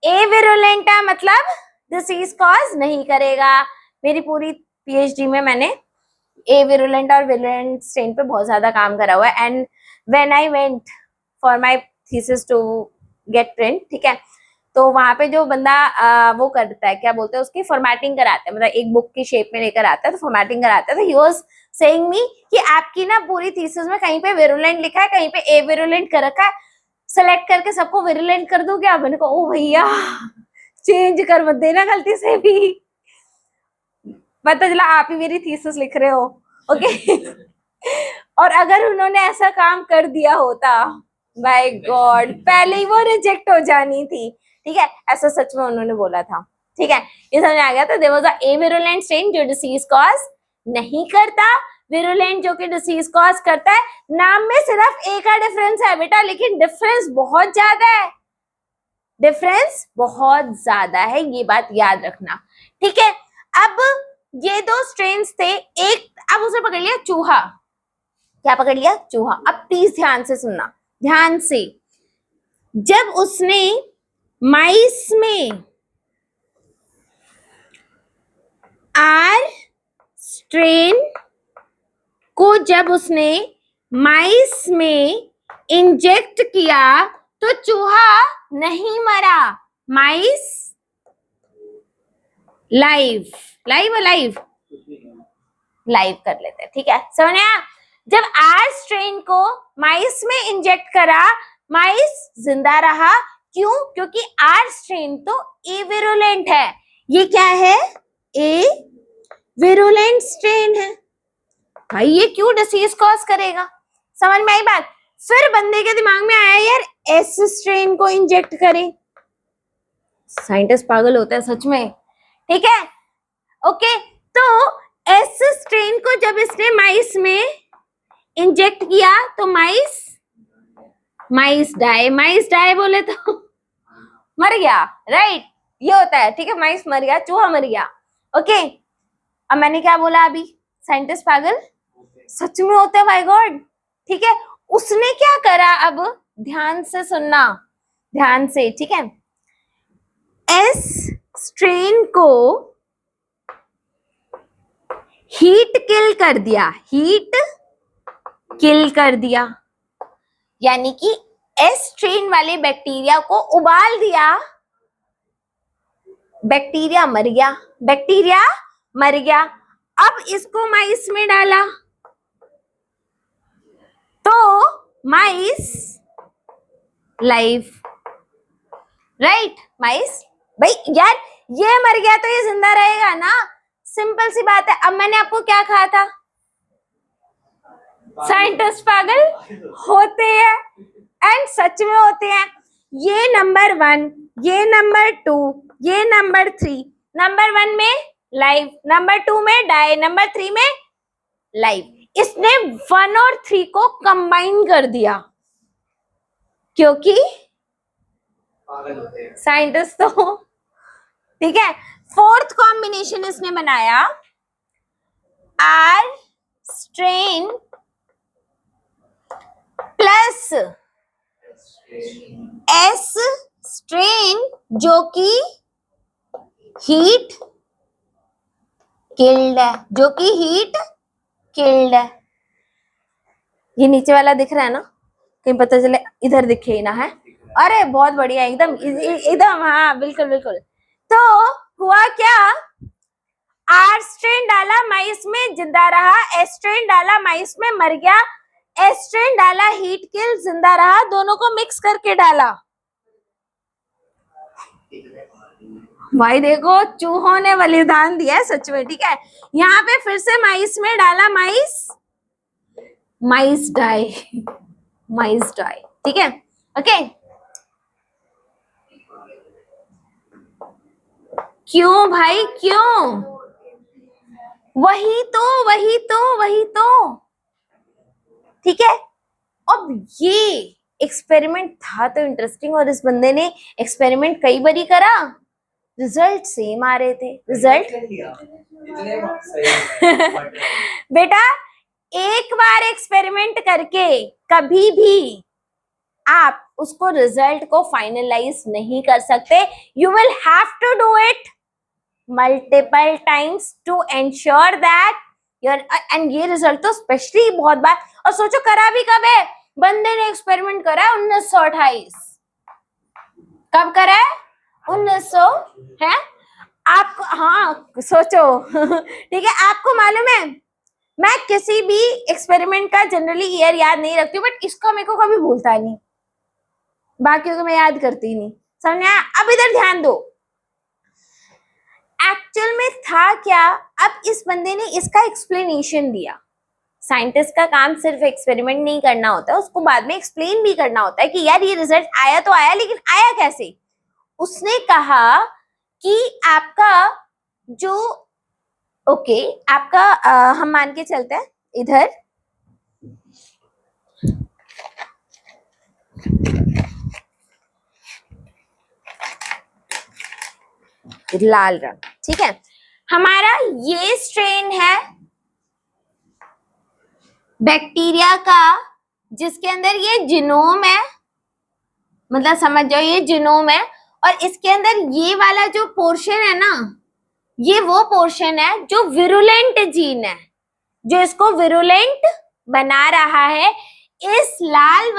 avirulent है मतलब डिसीज कॉज नहीं करेगा। मेरी पूरी पीएचडी में मैंने avirulent और virulent स्ट्रेन पे बहुत ज्यादा काम करा हुआ है, and when I went for my thesis to get print, ठीक है, तो वहां पे जो बंदा वो करता है, क्या बोलते हैं उसकी, फॉर्मेटिंग कराता है, मतलब एक बुक की शेप में लेकर आता है तो फॉर्मेटिंग कराता है, तो ही वाज सेइंग मी कि आपकी ना पूरी थीसिस में कहीं पे विरुलेंट लिखा है, कहीं पे ए विरुलेंट कर रखा है, सेलेक्ट करके सबको विरुलेंट कर दूं क्या? मैंने कहा ओ भैया चेंज कर मत देना गलती से भी, पता चला आप ही मेरी थीसिस लिख रहे हो, ओके? और अगर उन्होंने ऐसा काम कर दिया होता, बाय गॉड, पहले ही वो रिजेक्ट हो जानी थी। ठीक है, ऐसा सच में उन्होंने बोला था। ठीक है, ये समझ आ गया। तो देयर वाज अ एविरुलेंट स्ट्रेन जो डिसीज कॉज नहीं करता, विरुलेंट जो कि डिसीज कॉज करता है। नाम में सिर्फ एक का डिफरेंस है बेटा, लेकिन डिफरेंस बहुत ज्यादा है, डिफरेंस बहुत ज्यादा है, ये बात याद रखना। ठीक है, अब ये दो स्ट्रेन्स थे, एक अब उसे पकड़ लिया चूहा। क्या पकड़ लिया? चूहा। अब प्लीज ध्यान से सुनना, ध्यान से। जब उसने माइस में आर स्ट्रेन को जब उसने माइस में इंजेक्ट किया तो चूहा नहीं मरा, माइस लाइव, लाइव लाइव लाइव कर लेते हैं। ठीक है, समझ आया? जब आर स्ट्रेन को माइस में इंजेक्ट करा, माइस जिंदा रहा। क्यों? क्योंकि आर स्ट्रेन तो ए विरुलेंट है। ये क्या है? ए विरुलेंट स्ट्रेन है। भाई ये क्यों डिसीज कॉज करेगा? समझ में आई बात? फिर बंदे के दिमाग में आया यार एस स्ट्रेन को इंजेक्ट करें। साइंटिस्ट पागल होता है सच में। ठीक है, ओके। तो एस स्ट्रेन को जब इसने माइस में इंजेक्ट किया तो माइस डाई बोले तो मर गया, राइट? ये होता है। ठीक है, माइस मर गया, चूहा मर गया। ओके, अब मैंने क्या बोला अभी? साइंटिस्ट पागल सच में होते हैं, बाय गॉड। ठीक है, उसने क्या करा? अब ध्यान से सुनना, ध्यान से। ठीक है, एस स्ट्रेन को हीट किल कर दिया, हीट किल कर दिया, यानी कि एस स्ट्रेन वाले बैक्टीरिया को उबाल दिया, बैक्टीरिया मर गया, बैक्टीरिया मर गया। अब इसको माइस में डाला तो माइस लाइव, राइट? माइस, भाई यार ये मर गया तो ये जिंदा रहेगा ना, सिंपल सी बात है। अब मैंने आपको क्या कहा था? साइंटिस्ट पागल होते हैं, एंड सच में होते हैं। ये नंबर 1, ये नंबर 2, ये नंबर 3। नंबर 1 में लाइव, नंबर 2 में डाई, नंबर 3 में लाइव। इसने 1 और 3 को कंबाइन कर दिया क्योंकि साइंटिस्ट तो। ठीक है, फोर्थ कॉम्बिनेशन इसने बनाया, R strain plus S strain जो कि हीट किल्ड है, जो कि हीट किल्ड है। ये नीचे वाला दिख रहा है ना? कहीं पता चले इधर दिखे ना है। अरे बहुत बढ़िया, एकदम एकदम, हाँ बिल्कुल बिल्कुल। तो हुआ क्या? आर स्ट्रेन डाला माइस में, जिंदा रहा। एस स्ट्रेन डाला माइस में, मर गया। एस स्ट्रेन डाला, हीट किल, जिंदा रहा। दोनों को मिक्स करके डाला। भाई देखो चूहों ने बलिदान दिया है सच में। ठीक है, यहाँ पे फिर से माइस में डाला, माइस डाई, माइस डाई। ठीक है, ओके। क्यों भाई क्यों? वही तो। ठीक है, अब ये एक्सपेरिमेंट था तो इंटरेस्टिंग, और इस बंदे ने एक्सपेरिमेंट कई बारी करा, रिजल्ट सेम आ रहे थे। रिजल्ट बेटा एक बार एक्सपेरिमेंट करके कभी भी आप उसको रिजल्ट को फाइनलाइज नहीं कर सकते। You will have to do it multiple times to ensure that your, and ये रिजल्ट तो स्पेशली बहुत बार। और सोचो करा भी कब है? बंदे ने एक्सपेरिमेंट करा है 1928। कब करा है? 1900 है आपको, हाँ सोचो। ठीक है, आपको मालूम है मैं किसी भी एक्सपेरिमेंट का जनरली ईयर याद नहीं रखती हूँ, बट इसका मेरे को कभी भूलता नहीं, बाकियों को मैं याद करती नहीं। समझ में आया? अब इधर ध्यान दो, एक्चुअल में था क्या। अब इस बंदे ने इसका एक्सप्लेनेशन दिया, साइंटिस्ट का काम सिर्फ एक्सपेरिमेंट नहीं करना होता है, उसको बाद में एक्सप्लेन भी करना होता है कि यार ये रिजल्ट आया तो आया, लेकिन आया कैसे। उसने कहा कि आपका जो आपका हम मान के चलते हैं इधर लाल रंग, ठीक है, हमारा ये स्ट्रेन है बैक्टीरिया का, जिसके अंदर ये जीनोम है, मतलब समझ जाओ ये जीनोम है, और इसके अंदर ये वाला जो पोर्शन है ना, ये वो पोर्शन है जो विरुलेंट जीन है, जो इसको विरुलेंट बना रहा है। इस लाल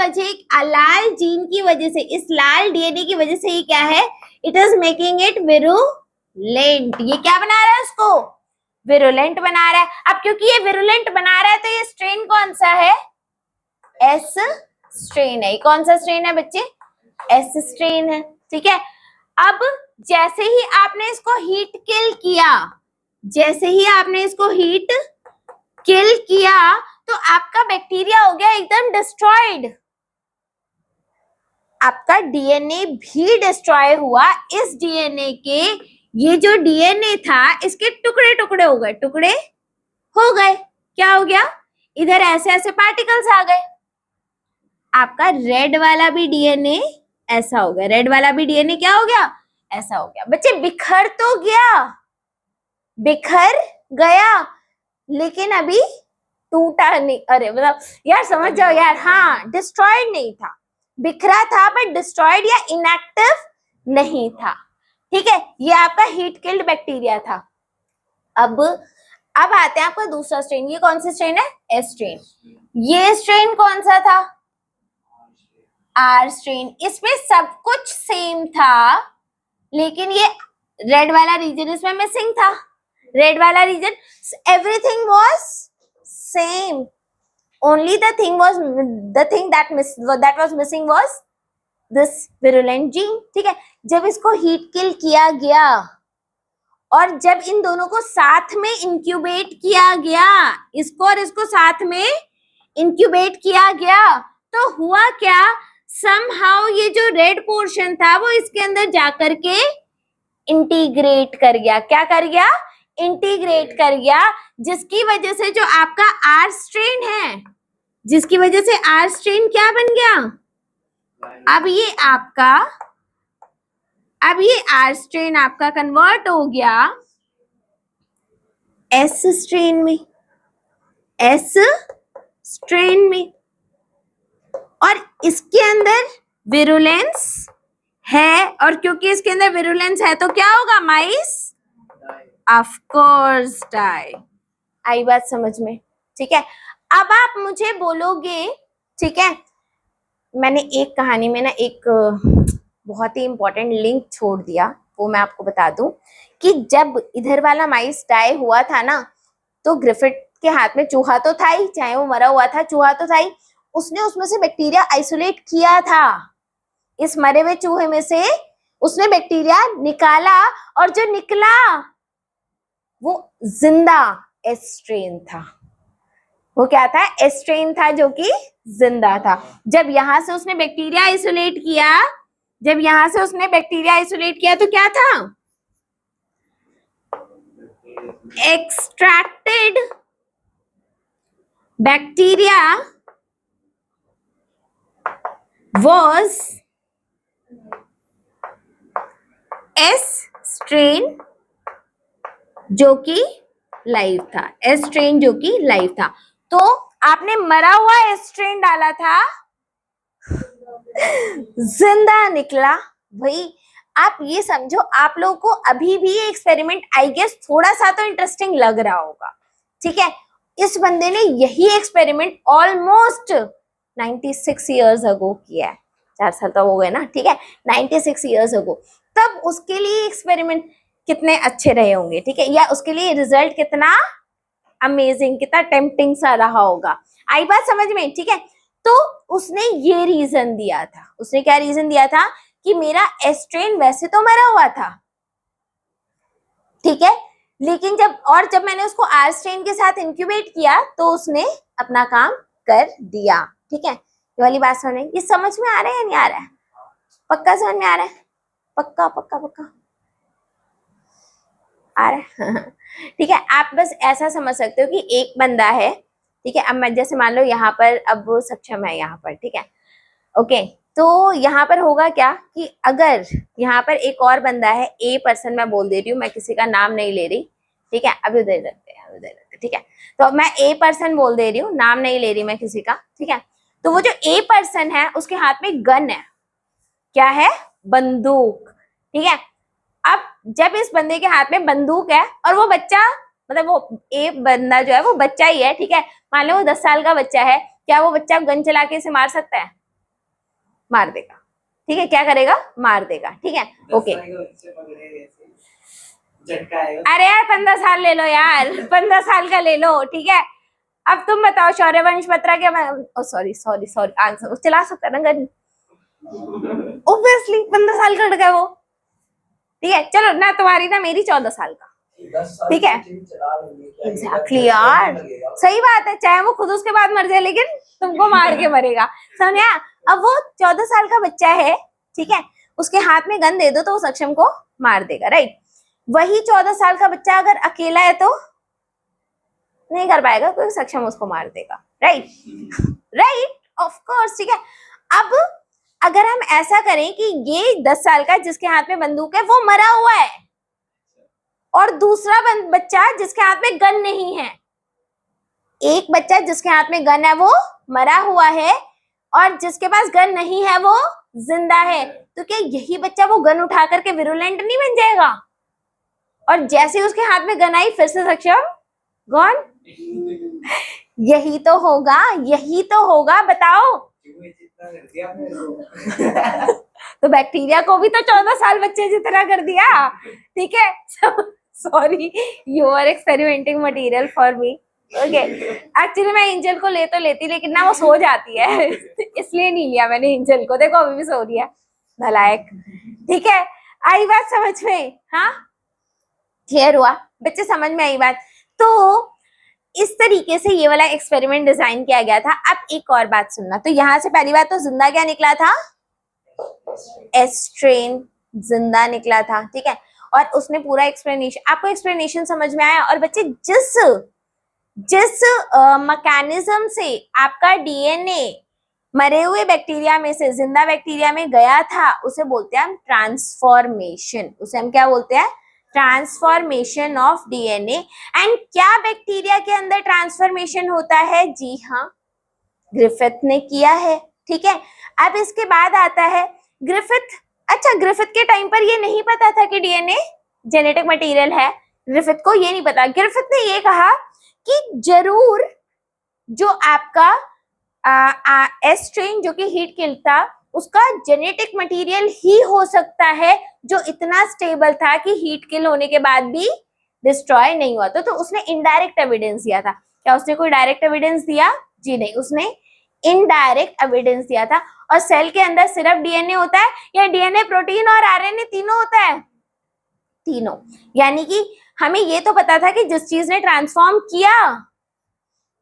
जीन की वजह से, इस लाल डीएनए की वजह से ये क्या है, it is making it virulent. ये क्या बना रहा है, उसको विरुलेंट बना रहा है। अब क्योंकि ये विरुलेंट बना रहा है तो ये स्ट्रेन कौन सा है, एस स्ट्रेन है। कौन सा स्ट्रेन है बच्चे, एस स्ट्रेन है, ठीक है। अब जैसे ही आपने इसको हीट किल किया, जैसे ही आपने इसको हीट किल किया तो आपका बैक्टीरिया हो गया एकदम डिस्ट्रॉयड, आपका डीएनए भी डिस्ट्रॉय हुआ। इस डीएनए के, ये जो डीएनए था इसके टुकड़े टुकड़े हो गए, टुकड़े हो गए, क्या हो गया, इधर ऐसे ऐसे पार्टिकल्स आ गए। आपका रेड वाला भी डीएनए ऐसा हो गया, रेड वाला भी डीएनए क्या हो गया, ऐसा हो गया। बच्चे बिखर तो गया, बिखर गया, लेकिन अभी टूटा नहीं। अरे मतलब यार समझ जाओ यार, हाँ डिस्ट्रॉयड नहीं था, बिखरा था बट डिस्ट्रॉयड या इनएक्टिव नहीं था, ठीक है। ये आपका हीट किल्ड बैक्टीरिया था। अब आते हैं आपका दूसरा स्ट्रेन। ये कौन सा स्ट्रेन है, एस स्ट्रेन। ये स्ट्रेन कौन सा था, आर स्ट्रेन। इसमें सब कुछ सेम था, लेकिन ये रेड वाला रीजन इसमें मिसिंग था, रेड वाला region, everything was same, only the thing that was missing was this virulent gene, ठीक है। जब इसको हीट किल किया गया और जब इन दोनों को साथ में इंक्यूबेट किया गया, इसको और इसको साथ में इंक्यूबेट किया गया, तो हुआ क्या, somehow ये जो रेड पोर्शन था वो इसके अंदर जाकर के इंटीग्रेट कर गया। क्या कर गया, इंटीग्रेट कर गया, जिसकी वजह से जो आपका आर स्ट्रेन है, जिसकी वजह से आर स्ट्रेन क्या बन गया, अब ये आर स्ट्रेन आपका कन्वर्ट हो गया एस स्ट्रेन में, एस स्ट्रेन में, और इसके अंदर विरुलेंस है, और क्योंकि इसके अंदर विरुलेंस है तो क्या होगा, माइस ऑफ कोर्स डाई। आई बात समझ में, ठीक है। अब आप मुझे बोलोगे, ठीक है, मैंने एक कहानी में ना एक बहुत ही इंपॉर्टेंट लिंक छोड़ दिया, वो मैं आपको बता दूं कि जब इधर वाला माइस डाई हुआ था ना, तो ग्रिफिथ के हाथ में चूहा तो था ही, चाहे वो मरा हुआ था, चूहा तो था ही, उसने उसमें से बैक्टीरिया आइसोलेट किया था। इस मरे हुए चूहे में से उसने बैक्टीरिया निकाला, और जो निकला वो जिंदा एस स्ट्रेन था। वो क्या था, एस स्ट्रेन था जो कि जिंदा था। जब यहां से उसने बैक्टीरिया आइसोलेट किया, जब यहां से उसने बैक्टीरिया आइसोलेट किया तो क्या था, extracted bacteria was S strain जो कि लाइव था, एस स्ट्रेन जो कि लाइव था। तो आपने मरा हुआ एस स्ट्रेन डाला था, जिंदा निकला। भाई आप ये समझो, आप लोगों को अभी भी ये एक्सपेरिमेंट आई गेस थोड़ा सा तो इंटरेस्टिंग लग रहा होगा, ठीक है। इस बंदे ने यही एक्सपेरिमेंट ऑलमोस्ट 96 इयर्स अगो किया है, 4 साल तो हो गए ना, ठीक है, 96 इयर्स अगो। तब उसके लिए एक्सपेरिमेंट कितने अच्छे रहे होंगे, ठीक है, या उसके लिए रिजल्ट कितना अमेजिंग, कितना टेम्पटिंग सा रहा होगा। आई बात समझ में, ठीक है। तो उसने ये रीजन दिया था, उसने क्या रीजन दिया था कि मेरा एस स्ट्रेन वैसे तो मरा हुआ था, ठीक है, लेकिन जब मैंने उसको आर स्ट्रेन के साथ इंक्यूबेट किया तो उसने अपना काम कर दिया। ठीक है, ये वाली बात सुने, ये समझ में आ रहा है या नहीं आ रहा है? पक्का समझ में आ रहा है? पक्का पक्का पक्का आ रहा है? ठीक है, आप बस ऐसा समझ सकते हो कि एक बंदा है, ठीक है, अब मैं जैसे मान लो यहाँ पर अब वो सक्षम है यहाँ पर, ठीक है, ओके, तो यहाँ पर होगा क्या कि अगर यहाँ पर एक और बंदा है, ए पर्सन मैं बोल दे रही हूँ, मैं किसी का नाम नहीं ले रही, ठीक है, अभी उधर रखते हैं, उधर रखते हैं, ठीक है, तो मैं ए पर्सन बोल दे रही हूँ, नाम नहीं ले रही मैं किसी का, ठीक है, तो वो जो ए पर्सन है उसके हाथ में गन है, क्या है? बंदूक, ठीक है। अब जब इस बंदे के हाथ में बंदूक है और वो बच्चा, मतलब वो ए बंदा जो है वो बच्चा ही है, ठीक है, मान लो वो 10 साल का बच्चा है, क्या वो बच्चा गन चला के इसे मार सकता है? मार देगा, ठीक है, क्या करेगा? मार देगा, ठीक है, ओके। अरे यार 15 साल ले लो यार, 15 साल का ले लो, ठीक है। अब तुम बताओ शौर्यवंश बत्रा क्या, सॉरी सॉरी सॉरी, आंसर चला सकता है ना गन, ऑब्वियसली 15 साल का लड़का है वो, ठीक है, चलो ना तुम्हारी ना मेरी 14 साल का, ठीक है, एग्जैक्टली यार, सही बात है, चाहे वो खुद उसके बाद मर जाए लेकिन तुमको मार के मरेगा, समझा? अब वो 14 साल का बच्चा है, ठीक है, उसके हाथ में गन दे दो तो वो सक्षम को मार देगा, राइट। वही 14 साल का बच्चा अगर अकेला है तो नहीं कर पाएगा, क्योंकि सक्षम उसको मार देगा, राइट, राइट, ऑफ कोर्स, ठीक है। अब अगर हम ऐसा करें कि ये 10 साल का जिसके हाथ में बंदूक है वो मरा हुआ है और दूसरा बच्चा जिसके हाथ में गन नहीं है, एक बच्चा जिसके हाथ में गन है वो मरा हुआ है और जिसके पास गन नहीं है वो जिंदा है, तो क्या यही बच्चा वो गन उठा करके विरुलेंट नहीं बन जाएगा? और जैसे उसके हाथ में गन आई फिर से सक्षम गॉन, यही तो होगा, यही तो होगा, बताओ। तो बैक्टीरिया को भी तो 14 साल बच्चे जितना कर दिया, ठीक है, sorry, you are experimenting material for me, okay. Actually मैं एंजल को ले तो लेती लेकिन ना वो सो जाती है इसलिए नहीं लिया मैंने एंजल को, देखो अभी भी सो रही है, नालायक, ठीक है। आई बात समझ में? हाँ, क्लियर हुआ बच्चे, समझ में आई बात? तो इस तरीके से ये वाला एक्सपेरिमेंट डिजाइन किया गया था। अब एक और बात सुनना, तो यहाँ से पहली बात तो जिंदा क्या निकला था? एस्ट्रेन जिंदा निकला था, ठीक है, और उसने पूरा एक्सप्लेनेशन, आपको एक्सप्लेनेशन समझ में आया? और बच्चे जिस मैकेनिज्म से आपका डीएनए मरे हुए बैक्टीरिया में से जिंदा बैक्टीरिया में गया था उसे बोलते हैं हम ट्रांसफॉर्मेशन, उसे हम क्या बोलते हैं? Transformation of DNA. एंड क्या बैक्टीरिया के अंदर ट्रांसफॉर्मेशन होता है? जी हाँ, ग्रिफिथ ने किया है, ठीक है। अब इसके बाद आता है ग्रिफिथ, अच्छा ग्रिफिथ के टाइम पर ये नहीं पता था कि डीएनए जेनेटिक मटेरियल है, ग्रिफिथ को ये नहीं पता, ग्रिफिथ ने ये कहा कि जरूर जो आपका एस्ट्रेन जो कि हीट किल था उसका जेनेटिक मटेरियल ही हो सकता है जो इतना स्टेबल था कि हीट किल होने के बाद भी डिस्ट्रॉय नहीं हुआ, तो उसने इनडायरेक्ट एविडेंस दिया था। क्या उसने कोई डायरेक्ट एविडेंस दिया? जी नहीं, उसने इनडायरेक्ट एविडेंस दिया था। और सेल के अंदर सिर्फ डीएनए होता है या डीएनए, प्रोटीन और आरएनए तीनों होता है? तीनों। यानी कि हमें ये तो पता था कि जिस चीज ने ट्रांसफॉर्म किया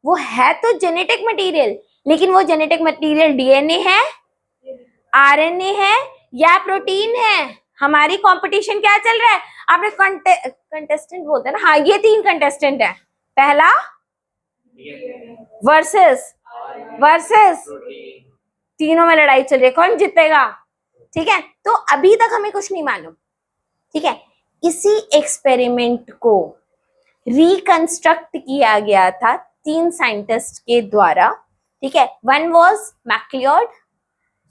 वो है तो जेनेटिक मटेरियल, लेकिन वो जेनेटिक मटेरियल डीएनए है, आरएनए है या प्रोटीन है? हमारी कंपटीशन क्या चल रहा है? आपने कंटेस्टेंट बोलते हैं ना, हाँ ये 3 कंटेस्टेंट है, पहला वर्सेस तीनों में लड़ाई चल रही है, कौन जीतेगा, ठीक है। तो अभी तक हमें कुछ नहीं मालूम, ठीक है। इसी एक्सपेरिमेंट को रिकंस्ट्रक्ट किया गया था 3 साइंटिस्ट के द्वारा, ठीक है। वन वाज मैक्लियोड,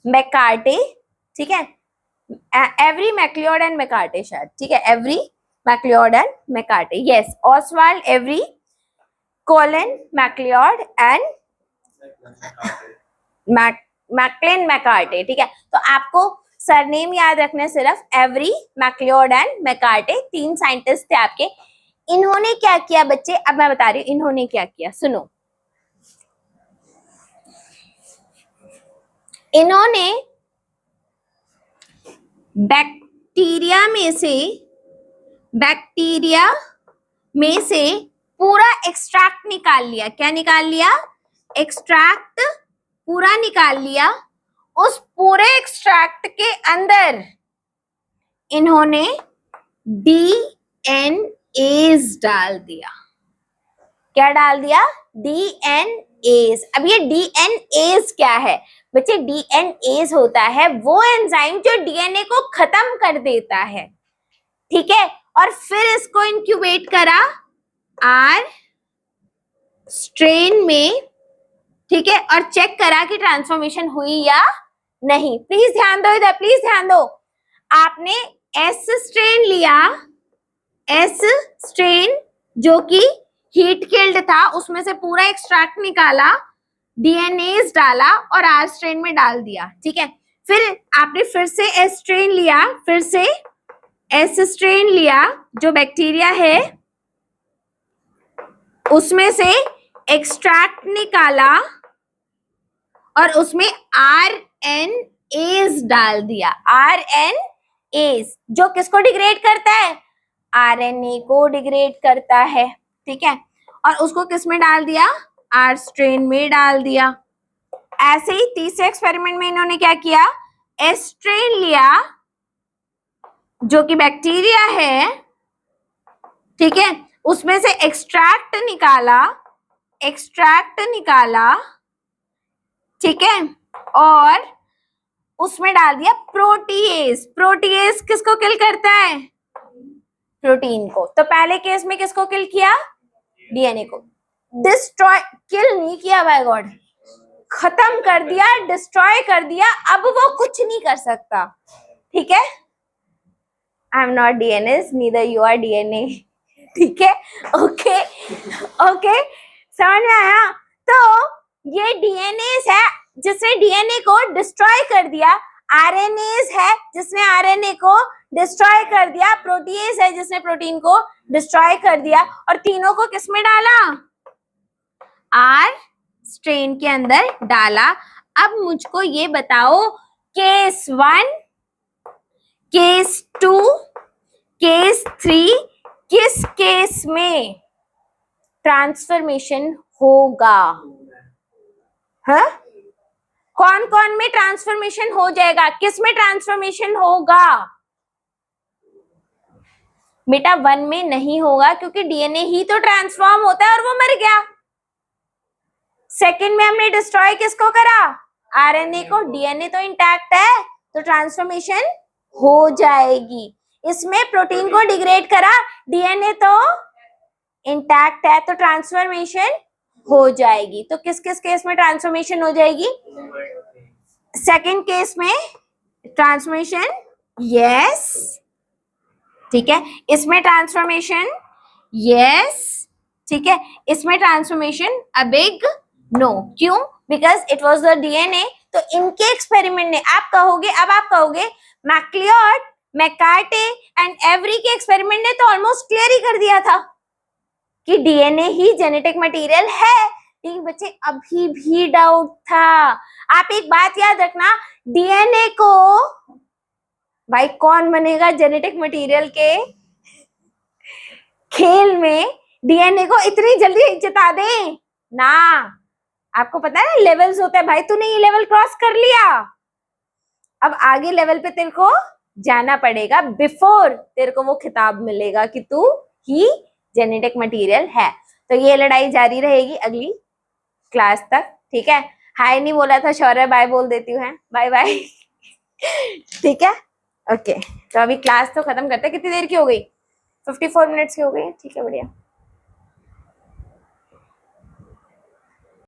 मैकार्टे, ठीक है, एवरी मैक्लियोड एंड मैकार्टे शायद, ठीक है, Avery MacLeod and McCarty, yes, Oswald Avery, Colin MacLeod and Maclyn McCarty, ठीक है। तो आपको सरनेम याद रखना, सिर्फ Avery, MacLeod and McCarty, 3 scientist थे आपके। इन्होंने क्या किया बच्चे, अब मैं बता रही हूँ इन्होंने क्या किया, सुनो। इन्होंने बैक्टीरिया में से, बैक्टीरिया में से पूरा एक्सट्रैक्ट निकाल लिया। क्या निकाल लिया? एक्सट्रैक्ट पूरा निकाल लिया। उस पूरे एक्सट्रैक्ट के अंदर इन्होंने डीएनएज डाल दिया। क्या डाल दिया? डीएनएज। अब ये डीएनएज क्या है बच्चे? डीएनएज होता है वो एंजाइम जो डीएनए को खत्म कर देता है, ठीक है। और फिर इसको इंक्यूबेट करा आर स्ट्रेन में, ठीक है, और चेक करा कि ट्रांसफॉर्मेशन हुई या नहीं। प्लीज ध्यान दो इधर, प्लीज ध्यान दो। आपने एस स्ट्रेन लिया, एस स्ट्रेन जो कि हीट किल्ड था, उसमें से पूरा एक्सट्रैक्ट निकाला, डीएनएज डाला और आर स्ट्रेन में डाल दिया, ठीक है। फिर आपने फिर से एस स्ट्रेन लिया, फिर से एस स्ट्रेन लिया जो बैक्टीरिया है, उसमें से एक्सट्रैक्ट निकाला और उसमें आरएनएज डाल दिया। आरएनएज जो किसको डिग्रेड करता है? आरएनए को डिग्रेड करता है, ठीक है। और उसको किस में डाल दिया? आर स्ट्रेन में डाल दिया। ऐसे ही तीसरे एक्सपेरिमेंट में इन्होंने क्या किया? एस स्ट्रेन लिया जो कि बैक्टीरिया है, ठीक है, उसमें से एक्सट्रैक्ट निकाला, एक्सट्रैक्ट निकाला, ठीक है, और उसमें डाल दिया प्रोटीएज। प्रोटीएज किसको किल करता है? प्रोटीन को। तो पहले केस में किसको किल किया? डीएनए को। डिस्ट्रॉय, किल नहीं किया, बाय गॉड, खत्म कर दिया, डिस्ट्रॉय कर दिया। अब वो कुछ नहीं कर सकता, ठीक है। I am not DNA, neither you are DNA, ठीक है। ओके ओके, समझ में आया? तो ये डीएनए है जिसने डीएनए को डिस्ट्रॉय कर दिया, आरएनएज है जिसने आरएनए को डिस्ट्रॉय कर दिया, प्रोटीएज है जिसने प्रोटीन को डिस्ट्रॉय कर दिया, और तीनों को किसमें डाला? आर स्ट्रेन के अंदर डाला। अब मुझको ये बताओ, केस 1, केस 2, केस 3, किस केस में ट्रांसफॉर्मेशन होगा? हाँ, कौन कौन में ट्रांसफॉर्मेशन हो जाएगा? किस में ट्रांसफॉर्मेशन होगा? बेटा 1 में नहीं होगा क्योंकि डीएनए ही तो ट्रांसफॉर्म होता है और वो मर गया। सेकंड में हमने डिस्ट्रॉय किसको करा? आरएनए को। डीएनए तो इंटैक्ट है तो ट्रांसफॉर्मेशन हो जाएगी। इसमें प्रोटीन को डिग्रेड करा, डीएनए तो इंटैक्ट है तो ट्रांसफॉर्मेशन हो जाएगी। तो किस किस केस में ट्रांसफॉर्मेशन हो जाएगी? सेकंड केस में ट्रांसफॉर्मेशन यस, ठीक है। इसमें ट्रांसफॉर्मेशन यस, ठीक है। इसमें ट्रांसफॉर्मेशन अ बिग नो। क्यों? Because it was the DNA. तो इनके एक्सपेरिमेंट ने, आप कहोगे, अब आप कहोगे मैक्लिओड, मैकार्टे एंड एवरी के एक्सपेरिमेंट ने तो ऑलमोस्ट क्लियर ही कर दिया था कि डीएनए ही जेनेटिक मटेरियल है, लेकिन बच्चे अभी भी डाउट था। आप एक बात याद रखना, डीएनए को भाई कौन बनेगा जेनेटिक मटेरियल के खेल में? डीएनए को इतनी जल्दी जिता दे ना। आपको पता है लेवल्स होते हैं भाई, तूने ये लेवल क्रॉस कर लिया, अब आगे लेवल पे तेरे को जाना पड़ेगा बिफोर तेरे को वो खिताब मिलेगा कि तू ही जेनेटिक मटेरियल है। तो ये लड़ाई जारी रहेगी अगली क्लास तक, ठीक है। हाय नहीं बोला था शौर्य, बाय बोल देती हूँ, बाय बाय ठीक है, ओके। तो अभी क्लास तो खत्म करते हैं। कितनी देर की हो गई? 54 मिनट्स की हो गई, ठीक है, बढ़िया।